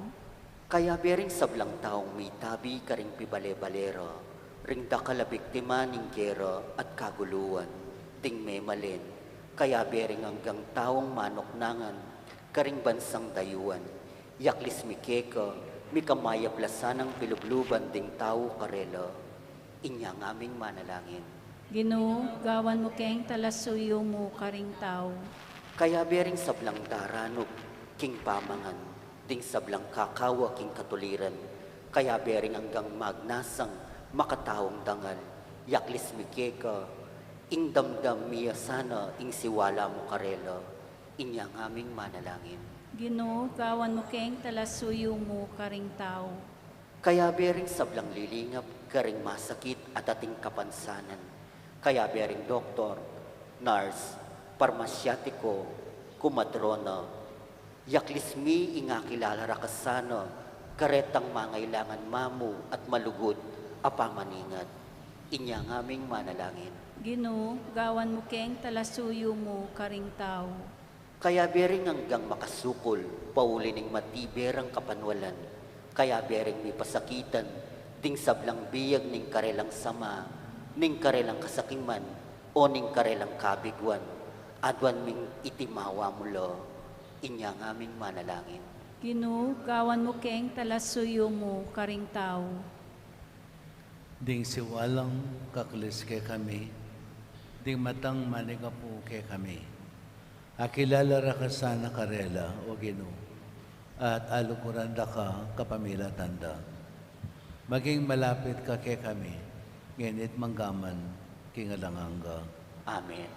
Kaya bering sablang taong may tabi karing pibale-balera, ring dakala biktima ning gera at kaguluhan, ting may malin, kaya bering hanggang taong manoknangan, karing bansang dayuan, yaklis mi keka, mi kamaya plasan ng pilubluban ding tao karela, inyang aming manalangin. Ginoo, gawan mo keng talasuyo mo karing tao. Kaya bering sablang daranog, king pamangan, ding sablang kakawa king katuliran, kaya bering hanggang magnasang makatawang dangal, yaklis mi keka, ing damdam miya sana, ing siwala mo karela, inyang aming manalangin. Ginoo, gawan mo keng talasuyo mo karing tao. Kaya bering sablang lilingap, karing masakit at ating kapansanan, kaya bering doktor, nurse, parmasyatiko, kumatrona, yaklismi inga kilala rakasana, karetang mangailangan mamu at malugod, apamaningat, inyang aming manalangin. Ginoo, gawan mo keng talasuyo mo karing tao. Kaya bering hanggang makasukol, paulining matiberang kapanwalan, kaya bering may pasakitan, ding sablang biyag ning karelang sama, ning karelang kasakiman, o ning karelang kabigwan, adwan ming itimawa mulo, inyang aming manalangin. Ginoo, gawan mo keng talasuyo mo karing tao. Ding siwalang kaklis ke kami, ding matang manigapu ke kami. Akilala ra ka sana karela, o Ginoo, at alukuran da ka kapamila tanda. Maging malapit ka ke kami, nginit manggaman kingalanganga. Amen.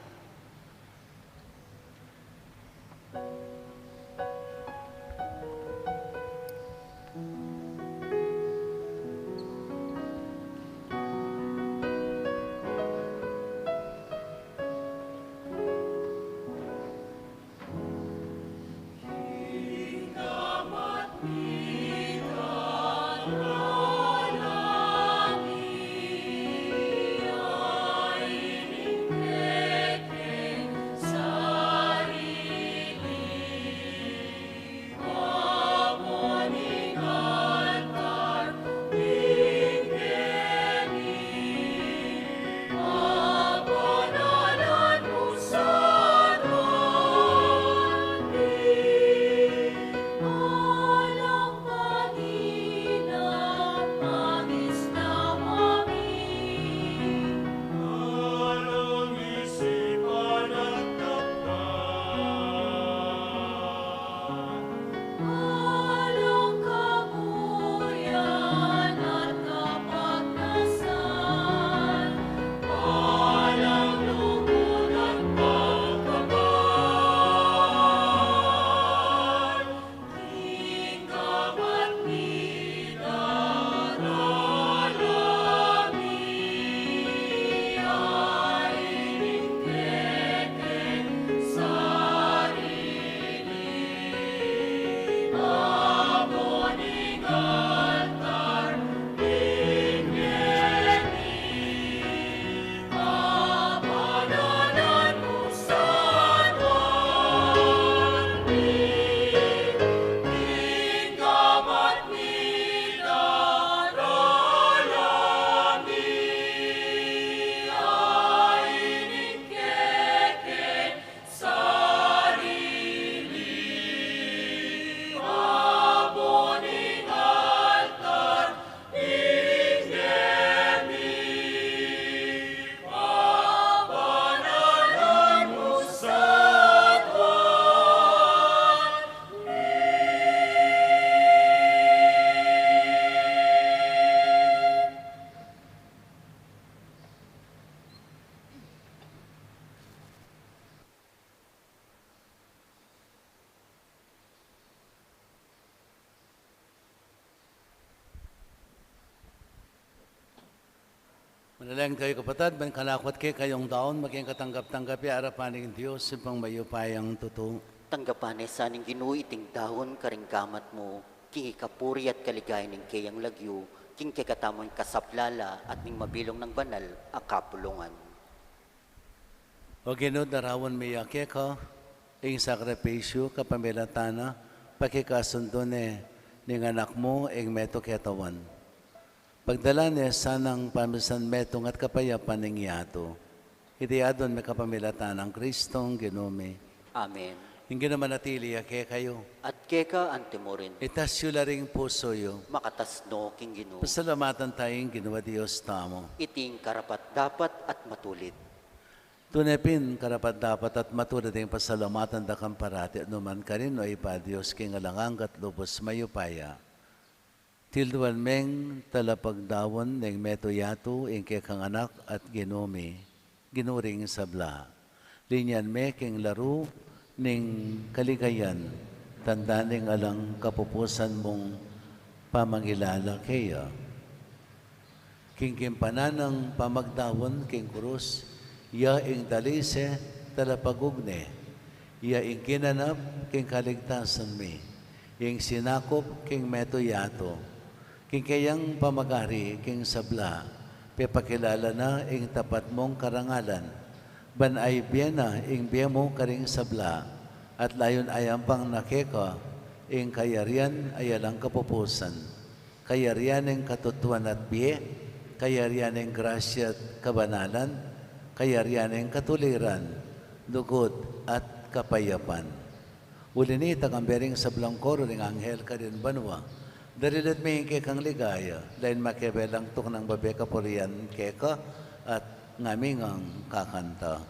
Manalangin kayo kapatid, ban kalakwat kay kayong daon, maging katanggap-tanggap arapan ng Diyos, sipang mayupayang totoo. Tanggapan sa ning ginuiting dahon karing kamat mo, king ikapuri at kaligay ning kayang lagyo, king kikatamoy kasaplala at ning mabilong ng banal a kapulungan. O Ginoo, darawan may ka, ing sakripisyo kapamilatana, pakikasundo ning anak mo, ing METO ketawan. Pagdala niya sanang pamisan metong at kapayapan ng yato. Itiyadon may kapamilatan ng KRISTONG Ginome. Amen. Hindi naman natili ake kayo. At keka antimorin, Itasyo laring puso yo. makatasno king Ginoo. Pasalamatan tayong ginawa Diyos tamo. Iting karapat dapat at matulit. Tunepin karapat dapat at matulit ang pasalamatan da kang parati at numan ka rin o ipa Diyos king alangang at lubos mayupaya. Tilduan meng talapagdawon ng METO yato ing kekang anak at Ginome, ginuring sabla. Linyan me king laro ning kaligayan, tanda ning alang kapupusan mong pamangilala kaya. King kimpananang pamagdawon king kurus, ya ing dalise talapagugne, ya ing kinanap king kaligtasan me, ing sinakop king METO yato, king kayang pamagari king sabla, pepakilala na ing tapat mong karangalan, ban ay biyena ing biya mo karing sabla, at layon ayang pang nakeka, ing kayarian ay alang kapupusan, kayarian ing katutuan at biye, kayarian ing grasya at kabanalan, kayarian ing katuliran, dugot at kapayapan. Ulinita kang bering sablang koro ng anghel ka din banwa, darilat may kekang ligaya, lain makibelang tuk ng babe kapurian keka at ngamingang kakanta.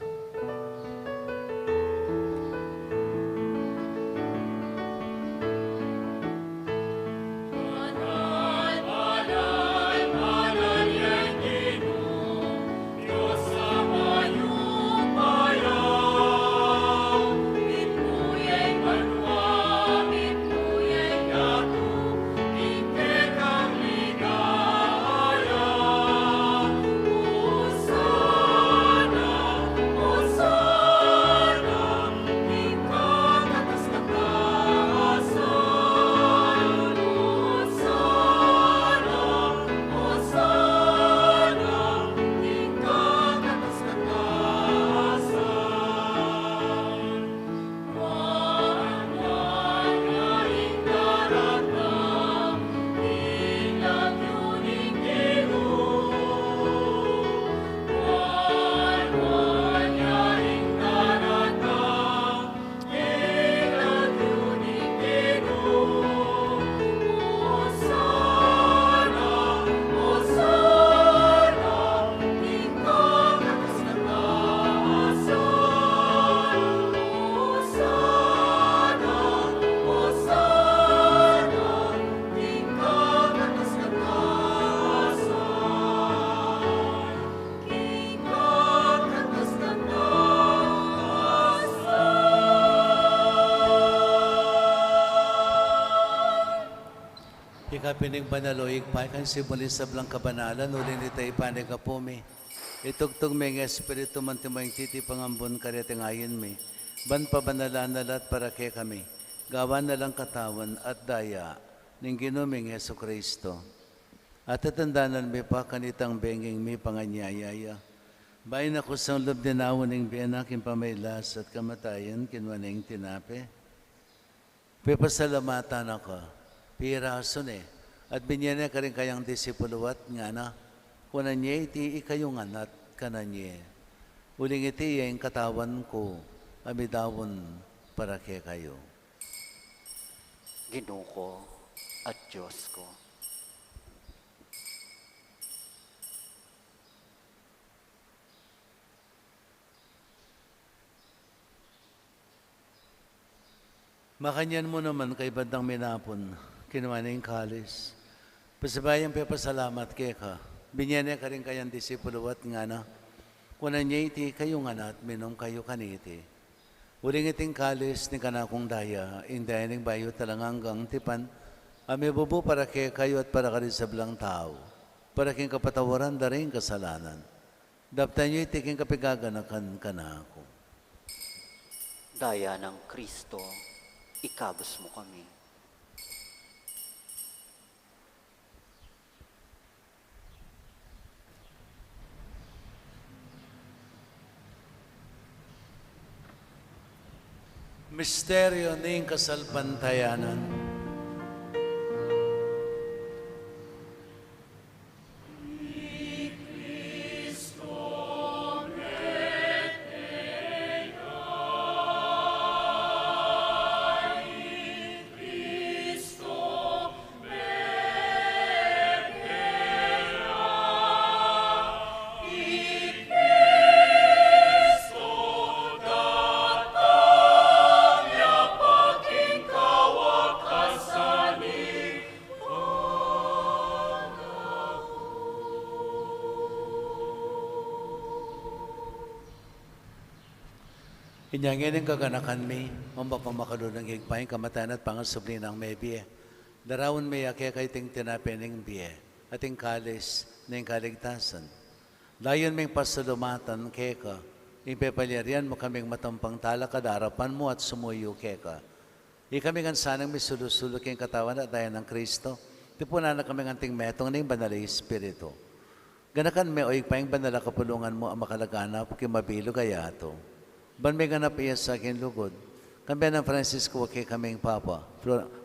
Ikapining banaloig pa kan simulis sa blang kabanalan uling nita ipanig kapumi. Itugtog may espiritu man timayng titi pangambon karyateng ayin mi. Ban pa banalan nalat para kay kami. Gawan na lang katawan at daya ning ginuming Yesu Kristo. At tatandanan mi pa kanitang benging mi panganyayaya. Bayin ako sa loob dinawon ning biyanak yung pamaylas at kamatayan kinwaning tinape. Pipasalamatan ako. Pirason at binyan niya ka rin kayang disipuluat nga na, kunan niya iti ikayungan at kanan Uling iti yung katawan ko, amidawon para kay kayo. Ginoo ko at Diyos ko. Makanyan mo naman kay bandang minapon, kinuha na yung kalis. Pasabayang pasalamat kay ka. Binyan niya ka rin kayang disipuluat nga na. Kunan niya iti kayo nga na at minom kayo kaniti. Uling iting kalis ni kanakong daya, inday ning bayo talang hanggang tipan, ame bubu para kay kayo at para ka rin sa blang tao. para king kapatawaran da rin kasalanan. Daptan nyo itiking kapigaganakan ka na ako. Daya ng Kristo, ikabos mo kami. Misteryo ning kasalpantayanan. Inyangin ang kaganakan mi, ang mapamakalo ng higpain kamatayan at pangasubli ng may biye. Darawon may ake kay ting tinapining biye, ating kalis ng kaligtasan. Dayon may pasalumatan keka, ipepalyarian mo kaming matampang tala kadarapan mo at sumuyo keka. Ikami kan sanang misulusulok yung katawan at dayan ng Kristo, tipunan na kami anting metong ng banal Espiritu. Ganakan may oig pa yung banal kapulungan mo ang makalaganap, kimabilo kaya ito. Ban may ganap iya sa akin lugod. Kambi ng Francisco kay kaming Papa,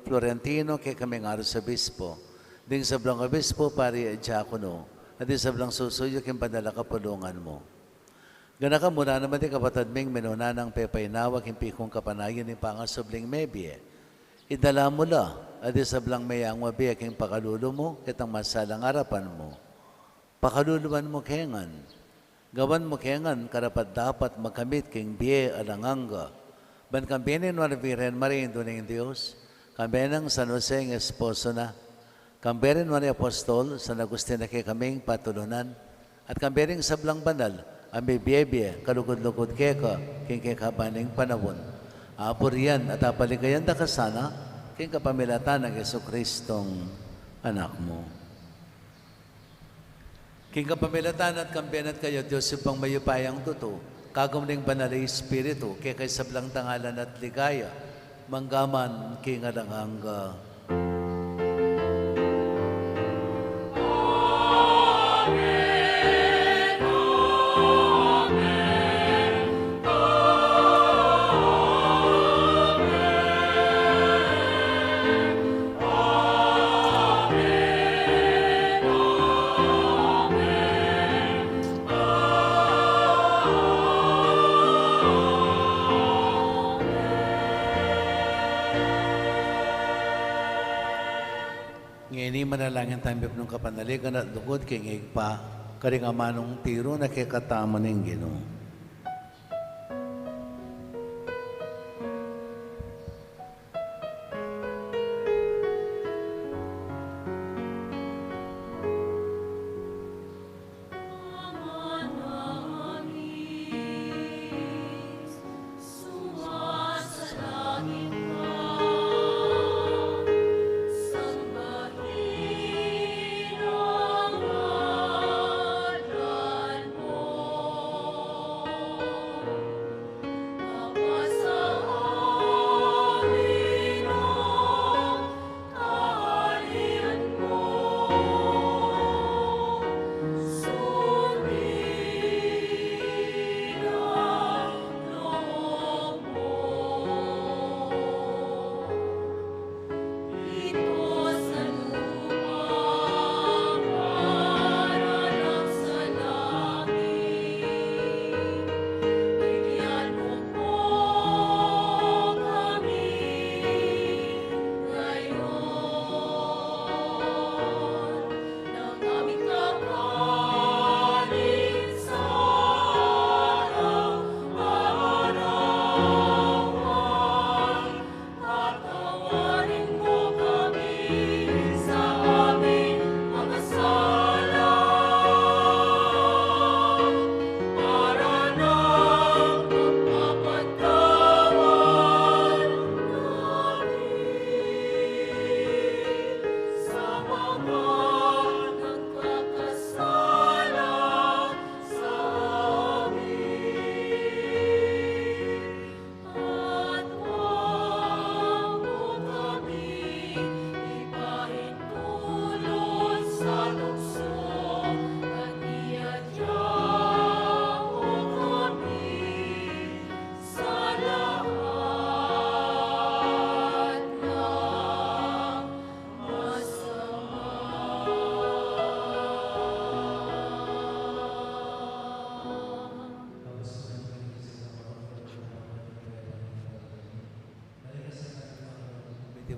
Florentino kay kaming Arzobispo, ding sablang Obispo pari Diakono, at di sablang susuyo kay padala kapulungan mo. Gana ka muna naman di kapatad ming minuna ng pepaynawa kay pikong kapanayon ni pangasubling mebie. Idala mo la, at di sablang mayang wabiya kay pakalulo mo, kitang masalang harapan mo. Pakaluluan mo kengan. Gawan mo kengan karapat dapat makamit king biye alanganga. Ban kambinin war Virgen Maria Induning Diyos, kambenang San Jose ng esposo na, kamberin war Apostol, San Agustin na kay kaming patulunan, at kamberin sablang banal, ambi biye kalugod-lugod keka, king kekabaning panawon. Apor yan at apaligayan da kasana, king kapamilatan ng Jesucristong anak mo. King kapamilatan at kambiyan at kayo, Diyos yung pang mayupayang tuto, kagom ng banal na Espiritu, kaya kay sablang tangalan at ligaya, manggaman king alanganga. Ngayon manalangin tayo ng kapanaligan at lugod kay ngigpa, karing amanong tiro na kay katamo ng Ginoo.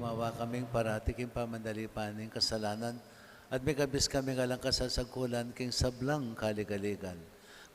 mawa kaming parati king pamandalipaning kasalanan at may kabis kami ngalang kasasagkulan king sablang kaligaligan.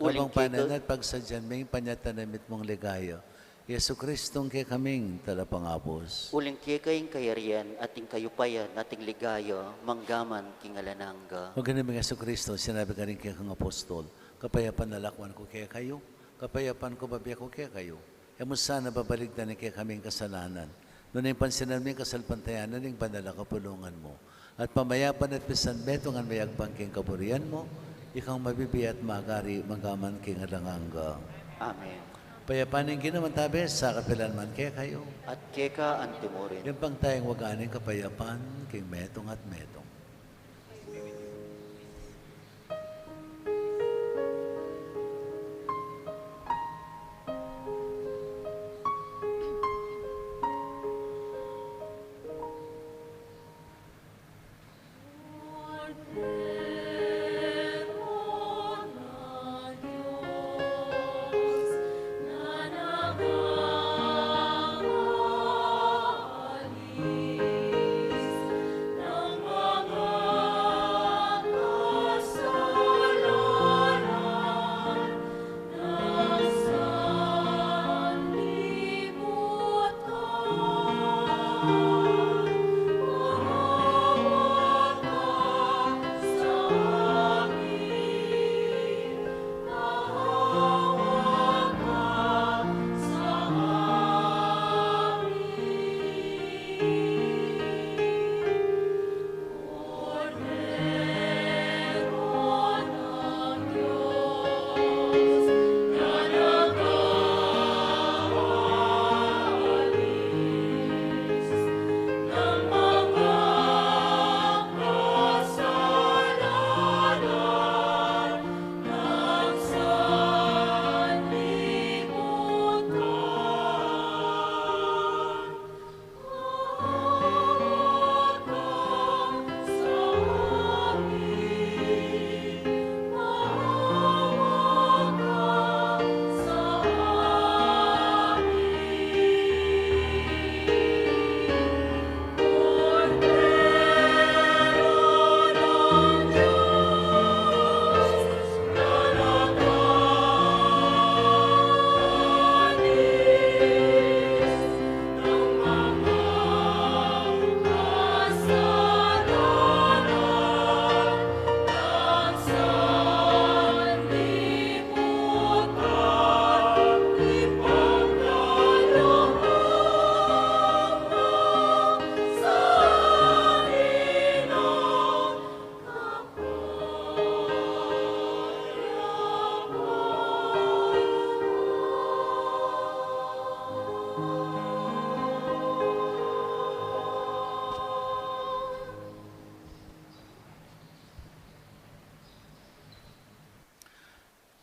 Uling Kabang panan at pagsadyan may panyatanamit mong ligaya. Yesu Kristong kay kaming talapangapos. Uling kayong kayarian ating kayupayan ating ligaya manggaman king alanangga. Huwag ganun mga Yesu Kristo, sinabi ka rin kay kang apostol, kapayapan na lakwan ko kaya kayo, kapayapan ko babiya ko kaya kayo. Emo sana babaligtan ni kay kaming kasalanan. Noon yung pansinan mo yung kasalpantayanan ng banala kapulungan mo. At pamayapan at pisan betongan may agbangking kaburian mo, ikang mabibi at magari magaman king alanganga. Amen. Payapanin ginaman tabi sa kapilan man kaya kayo. At keka antimurin. Yung pang tayong waganing kapayapan king metong at metong.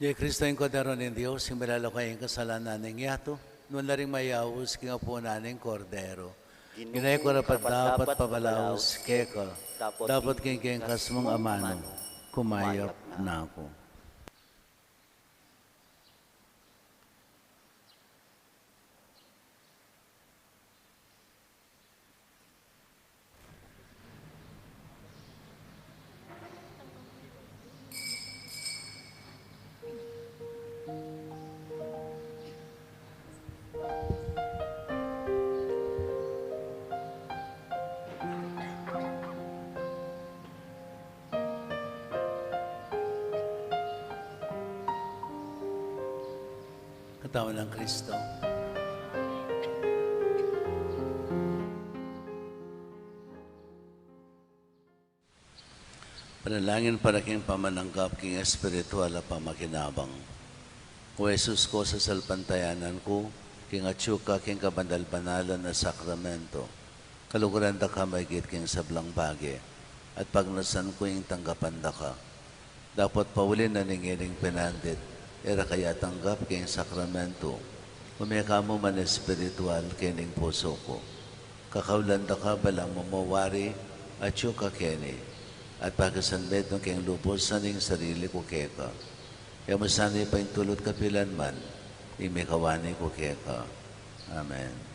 Di Kristo yung kodero ng Diyos, yung malalakay yung kasalanan ng yato, noon na rin mayawos king apo naning kordero. Ginay ko rapat dapat pabalaos, keka, dapat king kasmong amano, kumayap na ako. Katawan ng Kristo. Panalangin para king pamananggap king espiritual at pamakinabang. O Jesus ko sa salpantayanan ko, king atsuka king kabandal-banalan na sakramento, kaluguran da ka maigit king sablang bagi, at pagnasan ko yung tanggapan da ka. Dapat paulin na ningiling pinandit, era kaya tanggap king sakramento, umeka mo man espiritual kining puso ko. Kakaulan da ka balang mamawari, atsuka kini, at pagkasanbet ng king lupos sa ning sarili ko keka. Kaya masanay pa yung tulot kapilan man, imikawani ko keka. Amen.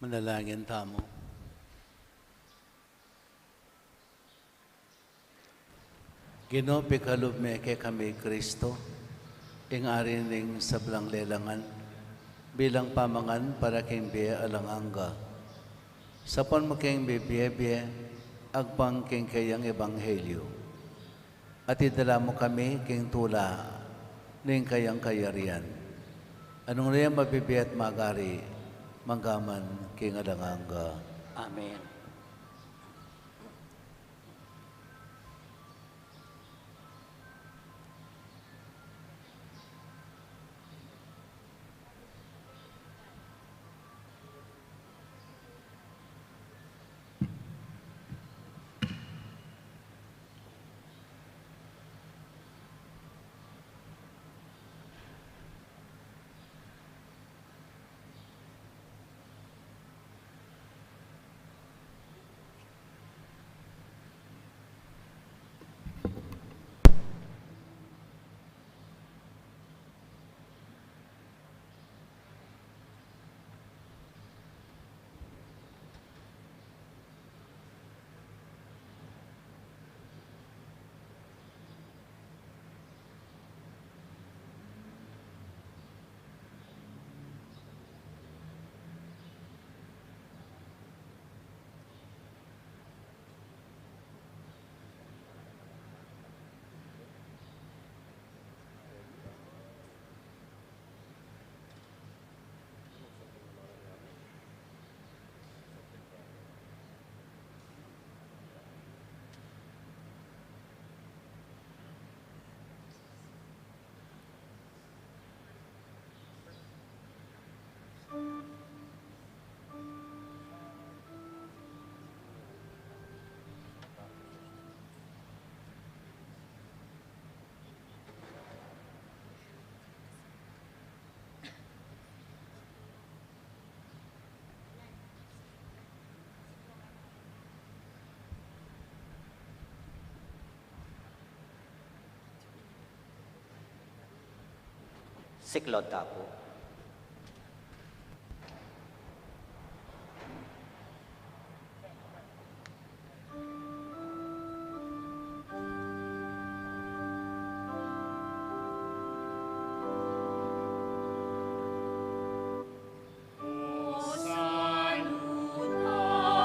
Manalangin tamo. Ginoo pikalob me kay kami Kristo, ing ari ning sablang lelangan, bilang pamangan para king biya alanganga. Sapon mo king bibiye agpang king kayang ebanghelyo. At idala mo kami king tula ning kayang kayarian. Anong riyan mabibiya at magari, manggaman king alanganga. Amen. Siklod tapo. Amen.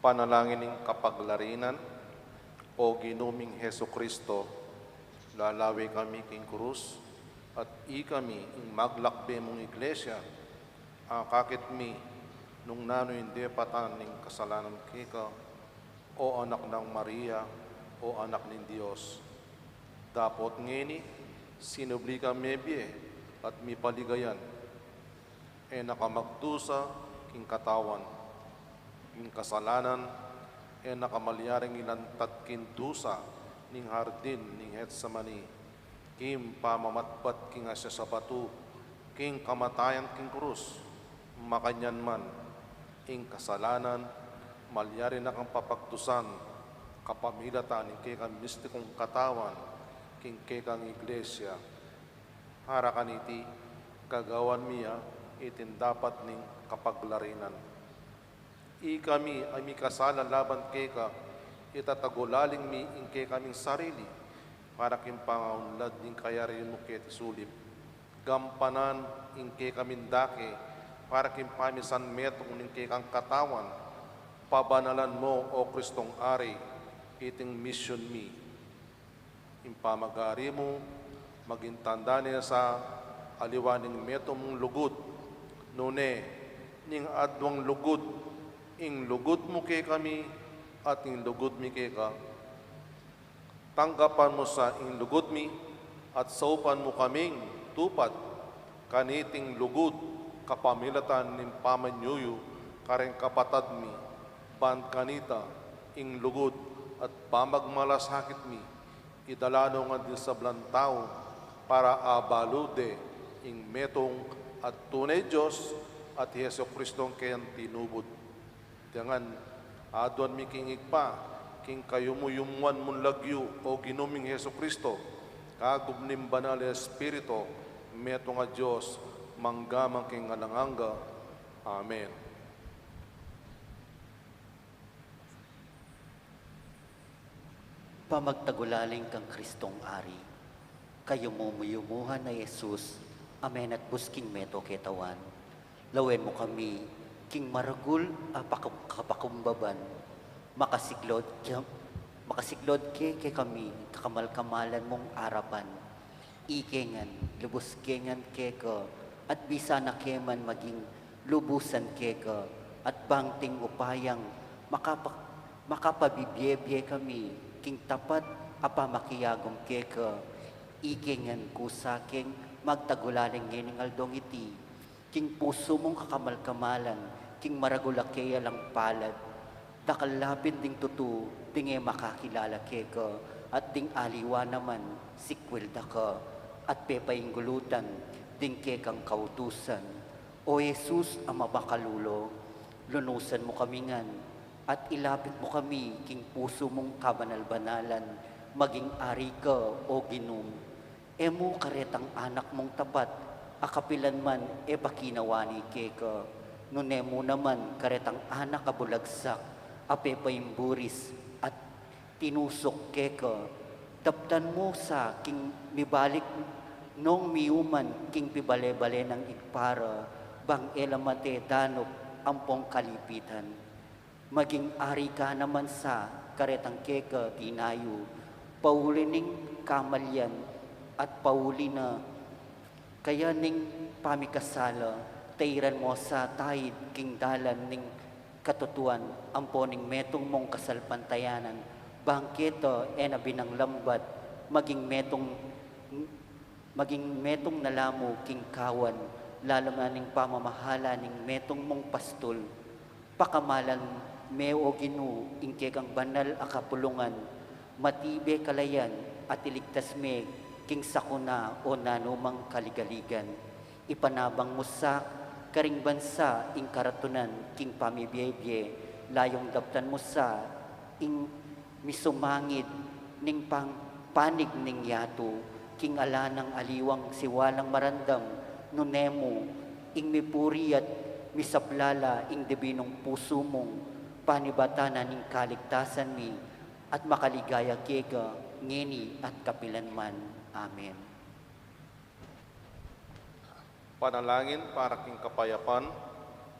Panalangin ng kapaglarinan o ginuming Heso Kristo, lalawi kami king krus, at kami ing maglakbe mong iglesia, kakit mi, nung nano hindi patan ng kasalanan kika, o anak ng Maria, o anak ng Diyos. Dapot ngini, sinubli ka mebye, at mi paligayan, nakamagdusa king katawan, king kasalanan, nakamalyaring inantat king dusa, ning hardin ning Getsemani, kim pamamatbat king asya sa batu, king kamatayan king krus, makanyan man, ing kasalanan, malyari na kang papagtusan, kapamilatan ing kekang mistikong katawan, king kekang iglesia, harakan iti, kagawan miya, itin dapat ning kapaglarinan. Kami ay mi kasala laban keka, itatagulaling mi ing kaming sarili, para king pangaunlad ning kayarin mo ket sulip. Gampanan ing kaming dake, para king pamisan metong ning kang katawan, pabanalan mo o Kristong Ari, iting mission mi. Impamagari mo, maging tanda niya sa aliwaning meto mong lugod, nune, ning adwang lugod, ing lugod mo kay kami, at ing lugod mi kay ka. Tanggapan mo sa ing lugod mi, at saupan mo kaming tupad, kaniting lugod, kapamilatan ning pamanyuyo, kareng kapatad mi, ban kanita, ing lugod, at pamagmalasakit mi, idalano nga din sa blantao, para abalude, ing metong at tunay Diyos, at Heso Kristong kayang tinubod. Dengan adwan mi kingig pa, king kayumuyumuan mun lagyu o ginuming Heso Kristo, kagubnim banal Espiritu, meto nga Diyos, manggamang king alanganga. Amen. Pamagtagulaling kang Kristong Ari, kayo mumuyumuhan na Jesus, amen at busking meto ketawan. Lawen mo kami, king maragul kapakumbaban, makasiklod ke kami, kakamalkamalan mong arapan. Ikengan, lubos kengan keka, at bisa na keman maging lubusan keka, at bangting upayang makapabibye kami, king tapat apamakiyagong keka, ikengan kusaking magtagulaling ngining aldong iti, king puso mong kakamalkamalan, king maragulakeya lang palad, dakalapin ding tutu, ding makakilala keka, at ding aliwa naman, sikwilda ka, at pepaying gulutan, ding kekang kautusan. O Jesus, ang mabakalulo, lunusan mo kami ngan, at ilapit mo kami, king puso mong kabanal-banalan, maging ari ka o ginom. Emo karetang anak mong tapat, akapilan man pakinawani keka. Nunemo naman karetang anak kabulagsak, apepaying buris at tinusok keka. Taptan mo sa king mibalik nung miuman king pibale-bale ng ikpara, bang elamate danop ampong kalipitan. Maging ari ka naman sa karetang keka tinayo, paulining kamalyan at pauli na kaya ning pamikasala, tayran mo sa tahid king dalan ning katutuan, amponing metong mong kasalpantayanan, bangketo binang lambat, maging metong nalamu king kawan, lalamaning pamamahala ning metong mong pastol, pakamalan meo ginu ingke kang banal akapulungan, matibe kalayan at iligtas me king sakuna o nanumang kaligaligan. Ipanabang mo sa karing bansa ing karatunan king pamibiyebye, layong daptan mo sa ing misumangid ning panig ning yato, king alanang aliwang siwalang marandam, nunemo ing mipuri at misaplala ing debinong puso mong, panibatanan ning kaligtasan mi, at makaligaya kega, ngeni at kapilanman. Amen. Panalangin para king kapayapan,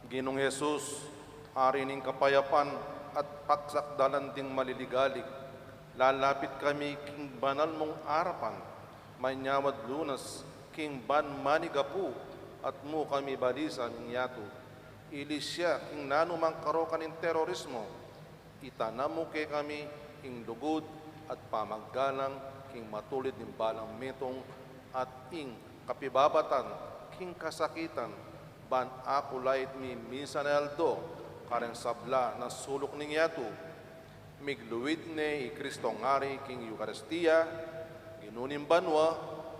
Ginong Jesus, Ari ning kapayapan, at pagsakdalan ding maliligalig. Lalapit kami king banal mong arapan, may nyawad lunas, king ban manigapu, at mo kami balisa ng yato. Ilisya king nanumang karokan ng terorismo, itanam mo kay kami ing lugod at pamaggalang king matulid ng balang metong at ing kapibabatan king kasakitan, ban akulait mi minsan ALDO, kareng sabla na sulok ning yato. Migluwid ne KRISTONG Ari king Eucharistia, ginunim banwa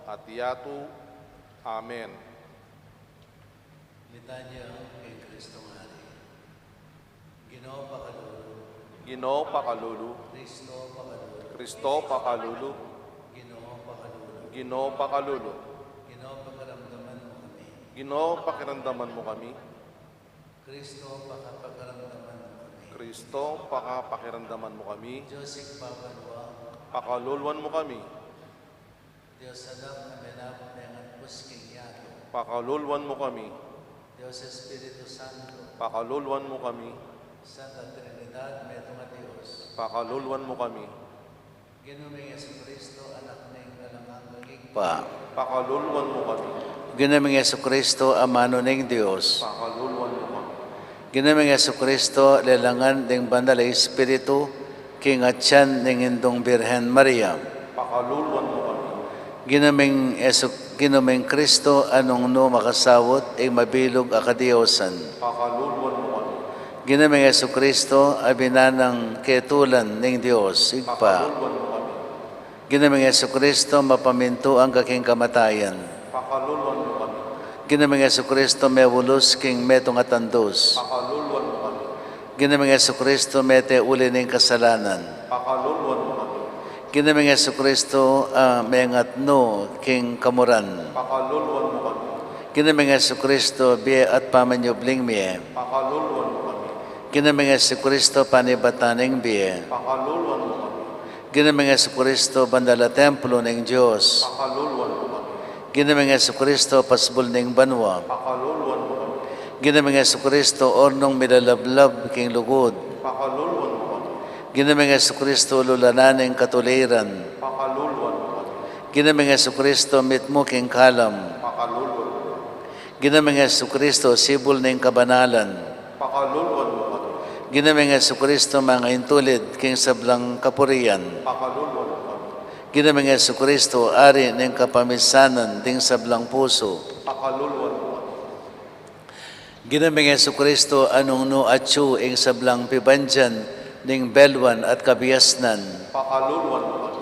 at yato. Amen. Litanya kay Kristong Hari. Ginoo pakalulu, Ginoo pakalulu, Kristo pakalulu, Kristo pakalulu, Ginoo pakalulu, Ginoo pakalulu, Ginoo pagkaramdaman mo kami, Ginoo pakiramdaman mo kami, Kristo pakapagkaramdaman mo kami, Kristo pakiramdaman mo kami, Diyos ikapakalwa, pakaluluan mo kami, Diyos anak na menapengan pusking yato, pakaluluan mo kami, Diyos Espiritu Santo, pakaluluan mo kami, Santa Trinidad, Meto nga Diyos, pakaluluan mo kami, Ginuming Jesucristo, anak ng kalangang higpa, pakaluluan mo kami, Ginuming Jesucristo, amano ng Diyos, pakaluluan mo kami, Ginuming Jesucristo, lelangan ng bandal Espiritu, king atyan ng Indong Birhen Maria, pakaluluan mo kami, Ginuming Kristo, anong no makasawot, ay mabilog akadiyosan, pakaluluan mo kami, Ginuming Jesucristo, abinanang ketulan ng Diyos, igpa, pakaluluan mo kami, Ginuming Jesucristo, mapaminto ang kaking kamatayan, pakaluluan mo kami, Ginuming Jesucristo, mewulos king metong atandos, pakaluluan mo kami, Ginuming Jesucristo, mete uli ng kasalanan, pakaluluan mo kami, Ginuming Jesucristo, mengatno king kamuran, pakaluluan mo kami, Ginuming Jesucristo, biye at pamanyubling miye, pakaluluan mo kami, Ginuming Jesucristo, panibataning biye, pakaluluan mo kami, Ginuming Jesucristo, bandala templo ng Diyos, pakaluluan mo kami, Ginuming Jesucristo, pasbul ng banwa, pakaluluan mo kami, Ginuming Jesucristo, ornong milalablab king lugod, pakaluluan mo kami, Ginuming Jesucristo, lulanan ng katuliran, pakaluluan mo kami, Ginuming Jesucristo, mitmo king kalam, pakaluluan mo kami, Ginuming Jesucristo, sibol ng kabanalan, pakaluluan mo kami, Ginuming Jesucristo, mga intulid king sablang kapurian, pakaluluan mo kami, Ginuming Jesucristo, ari ng kapamisanan ding sablang puso, pakaluluan mo kami, Ginuming Jesucristo, anong no atsu ing sablang pibandyan ning belwan at kabiyasnan, pakaluluan mo kami,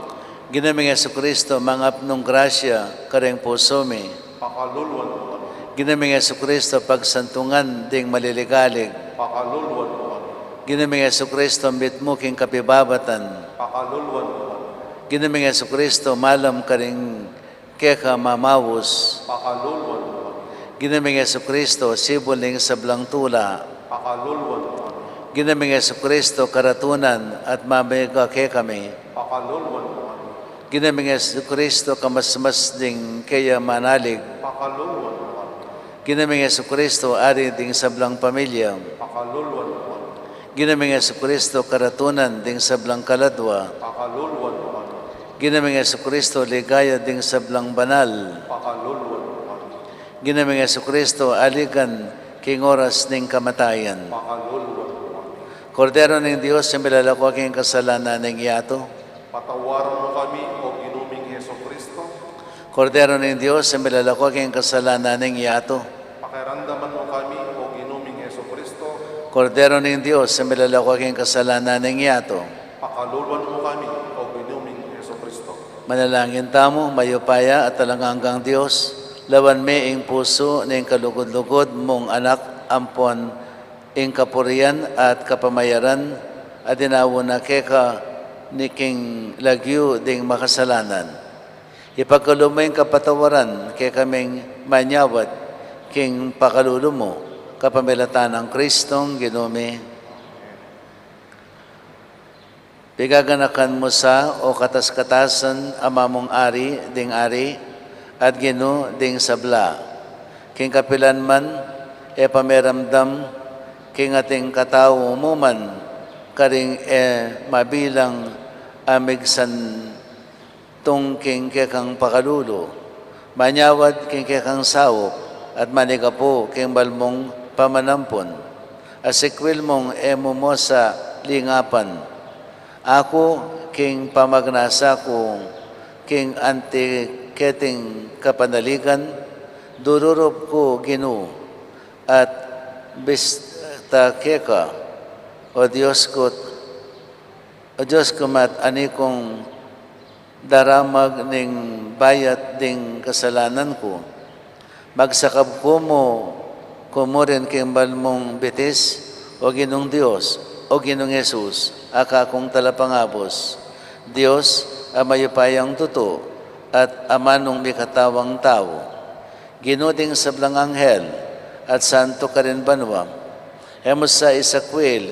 Ginuming Jesucristo, mangapnong grasya kareng puso mi, pakaluluan mo kami, Ginuming Jesucristo, pagsantungan ding maliligalig, pakaluluan mo kami, Ginuming Jesucristo, mitmo king kapibabatan, pakaluluan mo kami, Ginuming Jesucristo, malam karing keka mamawos, pakaluluan mo kami, Ginuming Jesucristo, sibol ning sablang tula, pakaluluan mo kami, Ginuming Jesucristo, karatunan at mamega ke kami, pakaluluan mo kami, Ginuming Jesucristo, kamasmas ding kaya manalig, pakaluluan mo kami, Ginuming Jesucristo, ari ding sablang pamilya, pakaluluan mo kami, Ginuming Jesucristo, karatunan ding sablang kaladwa, pakaluluan mo kami, Ginuming Jesucristo, ligaya ding sablang banal, pakaluluan mo kami, Ginuming Jesucristo, aligan king oras ning kamatayan, pakaluluan mo kami, Kordero ng Diyos, yung bilalako aking kasalanan ng yato, patawaran mo kami o ginuming Jesucristo, Kordero ng Diyos, yung bilalako aking kasalanan ng yato, pakiramdaman mo kami o ginuming Jesucristo, Kordero ng Diyos, yung bilalako aking kasalanan ng yato, pakaluluan mo kami o ginuming Jesucristo, manalangin tamo, mayupaya at talanganggang Diyos, lawan me ing puso ning kalugod-lugod mong anak ampon ing kapurian at kapamayaran at dinawo na keka ni king lagyu ding makasalanan. Ipagkalumay kapatawaran kay kaming manyawat king pakalulo mo kapamilatan ng Kristong Ginome. Pigaganakan mo sa o katas-katasan amamong ari ding ari at Gino ding sabla. King kapilan man e pameramdam king ating katao mo man karing mabilang amigsan tungking kekang pakalulo, manyawad king kekang sawop, at manigapo king balmong pamanampon, asikwil mong emo mo sa lingapan. Ako king pamagnasa ko, king anti-keting kapanaligan, dururup ko Ginoo, at bista keka, o Diyos ko mat anikong daramag ning bayat ding kasalanan ko. Magsakab ko mo kumurin kimbal mong betis, o Ginong Diyos, o Ginong Jesus, akakong talapangabos. Diyos, amayupayang tuto, at amanong mikatawang tao. Ginuding sablang anghel, at santo ka rin banwa. Hemos sa isakwil,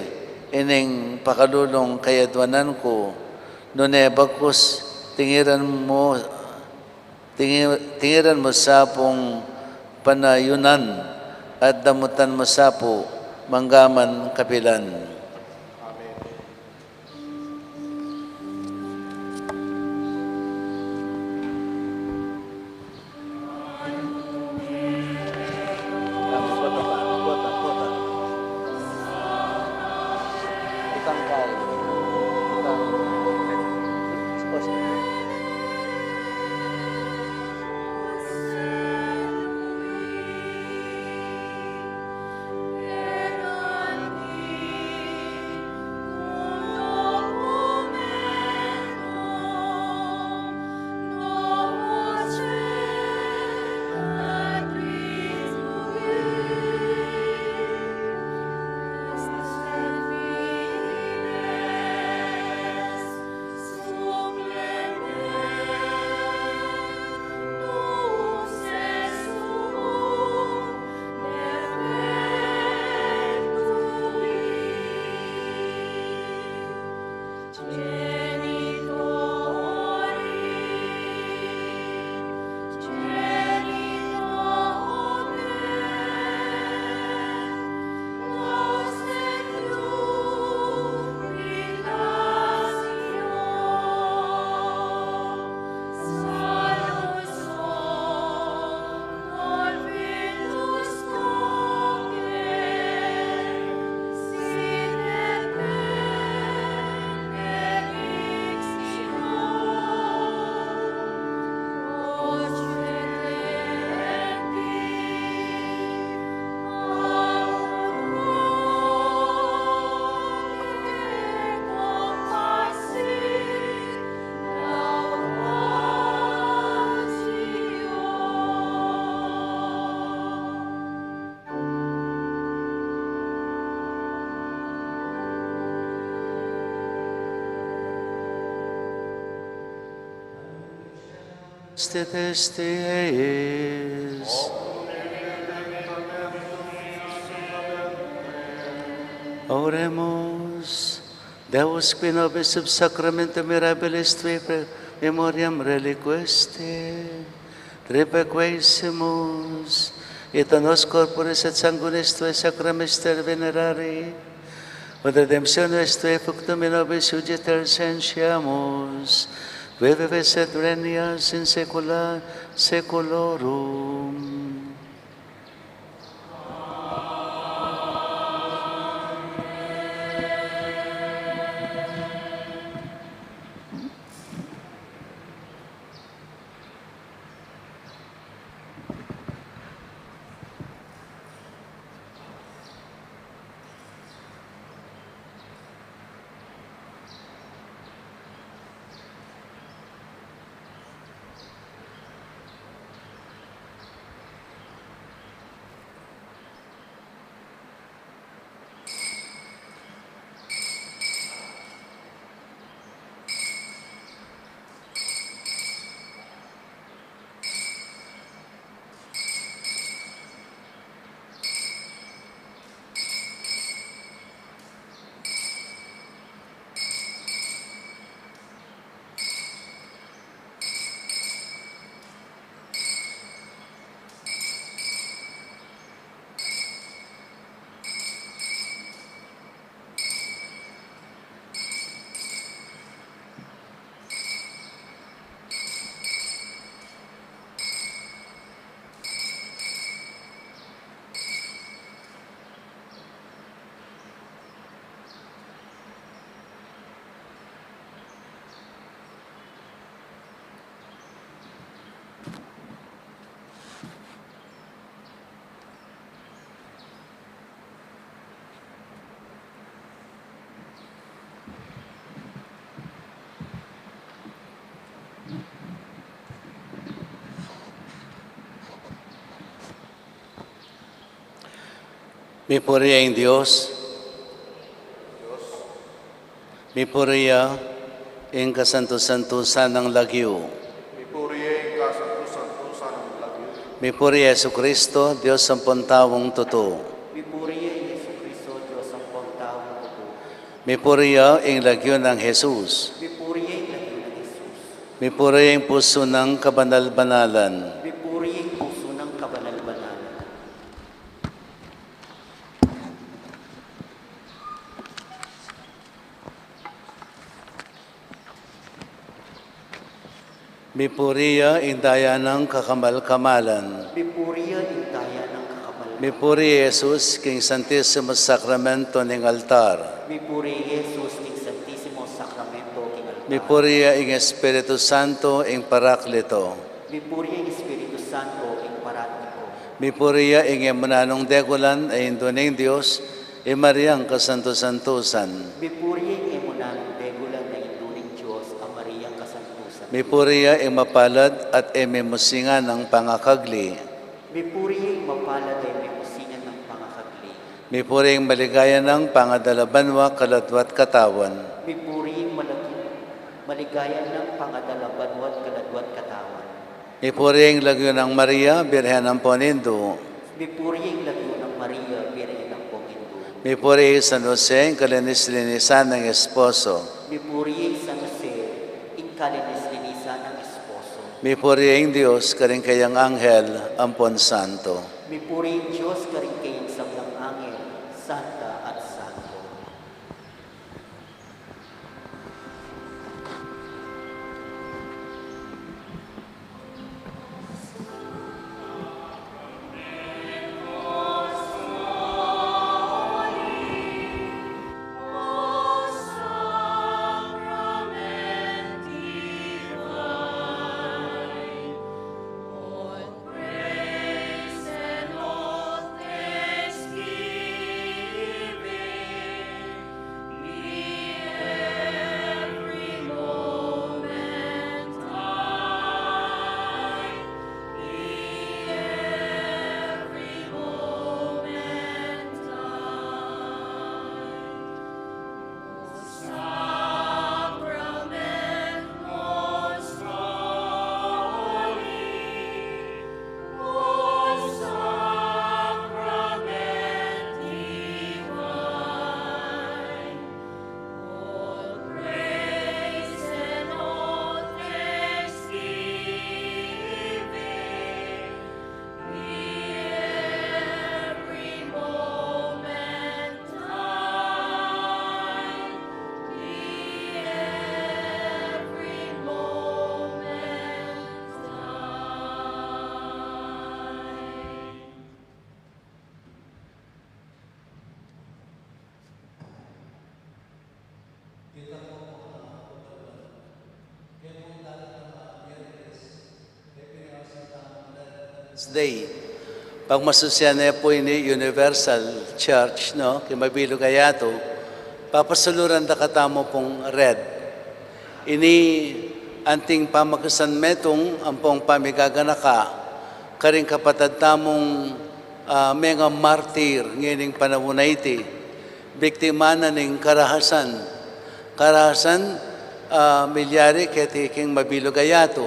ining pakalulong kayadwanan ko, nunebagkus, tingiran mo sapong panayunan at damutan mo sapo manggaman kapilan. Stethestes. Oremos. Deus qui nobis sub sacramento mirabilis tui memoriam reliqueste, repequesimus, et a nos corporis et sanguinis tui sacramister venerari, od redemptionis tui fructum in nobis uditer sentiamus, vives et regnias in saecula saeculorum. Mi puriya ang Diyos. Mi puriya ang kasanto-santusan ng lagyo. Ipuriye ang kasanto-santusan ng lagyo. Mi puriya Yesu Kristo, Diyos ang pantawang totoo. Pipuriya ang Yesu Kristo, Diyos ang pangtaong totoo. Mi puriya ang lagyo ng Jesus. Pipuriya ang lagyo ng Jesus. Mi puriya ang puso ng kabanal-banalan. Pipuriya ang puso ng kabanal-banalan. Mi puriya ang daya ng kakamal-kamalan. Pipuriya ang daya ng kakabal. Mi puriya Jesus, King Santisimo Sacramento ng altar. Pipuriya Jesus ng Santisimo Sacramento king altar. Mi puriya ang Espiritu Santo ang Paraklito. Pipuriya ang Espiritu Santo ang paratiko. Mi puriya ang emananong degulan ay indo ng Diyos, e Mariang kasanto-santusan. Pipuriya ang emunan degulan na induling Diyos ang Mariyang kasantusan. Mi puriya ang mapalad at ememusingan ng pangakagli. Pipuriya ang mapalad ay may musingan ng pangakagli. Mi puriya ang maligaya ng pangadalabanwa, kaladwat katawan. Pipuriya ang maligaya ng pangadalabanwat kaladwat katawan. Mi puriya ang lagyo ng Maria, Birhen ng Ponindo. Pipuriya ang lagyo ng Maria, Birhen ng Pongindo. Mi puriya San Jose, ang kalinis-linisan ng esposo. Pipuriya ang San Jose, ang kalinis-linisan ng esposo. Mi puriya ang Diyos, karing kayang anghel, ampon santo. Pipuriya ang Diyos, karing kayang sablang angel, santa at santo. Day. Pagmasusyan na po ini Universal Church, no? Kay Mabilo Gayato, papasuluran da katamo pong red. Ini anting pamakasan metong ampong pamigaganaka, karing kapatad tamong mga martir ngining panahon na iti, biktima na ning karahasan. Karahasan, milyari kay King Mabilo Gayato,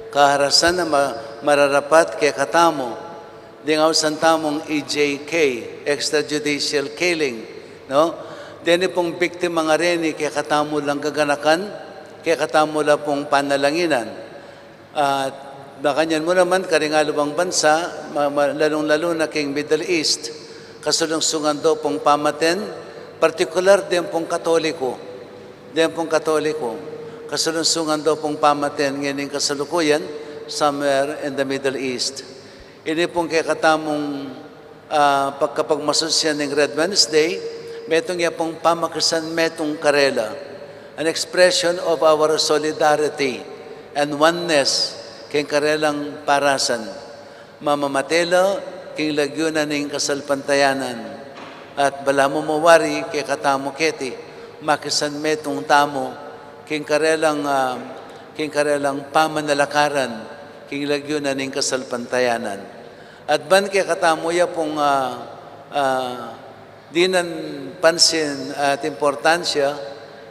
kaharasan na mararapat kay katamo, dingaw santamong EJK, extrajudicial killing, no? Dini pong biktima nga rin kay katamo lang gaganakan, kay katamo lang pong panalanginan. At bakanyan mo naman, karingalubang bansa, lalong-lalo na king Middle East, kasulungsungan do pong pamaten, partikular din pong Katoliko, kasulungsungan do pong pamaten ngayon kasalukuyan, somewhere in the Middle East. Ini pong kay katamong pagkapagmasusyan ng Red Wednesday, metong ya pong pamakasan metong karela, an expression of our solidarity and oneness kay karelang parasan. Mamamatelo king lagyunan ng kasalpantayanan at balamo mawari kay katamo keti makisan metong tamo king karelang pamanalakaran king lagyunan ng kasalpantayanan. At ban kay katamo ya pong di nan pansin at importansya,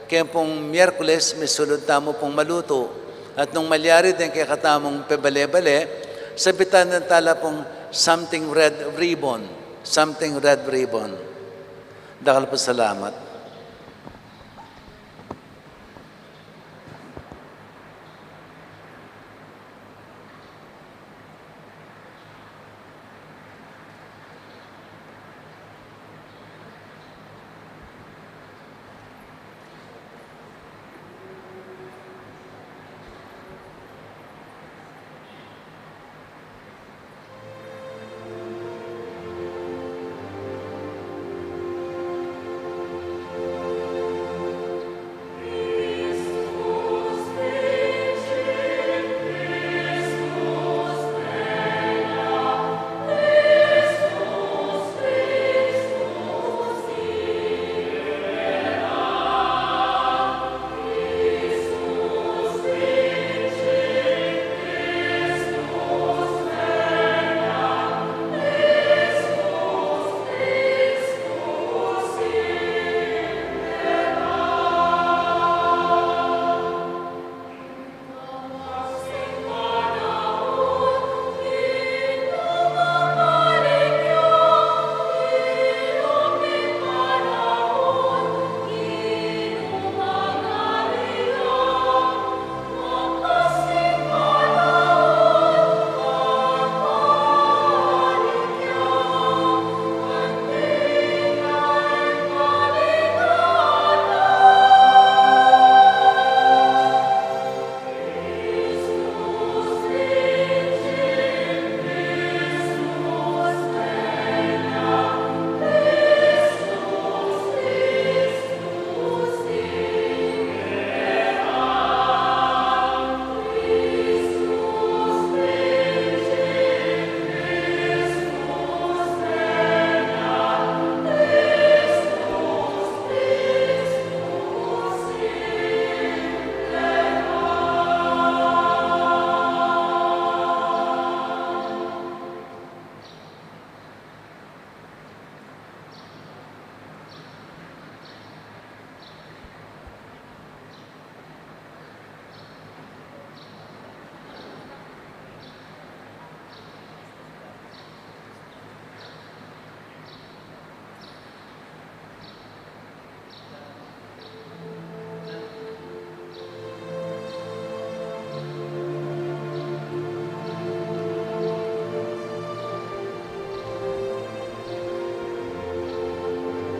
kaya pong Miyerkules, may sulod tamo pong maluto. At nung malyari din kaya katamong pebale-bale, sabitan ng tala pong something red ribbon. Something red ribbon. Dakal po salamat.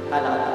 Kalahati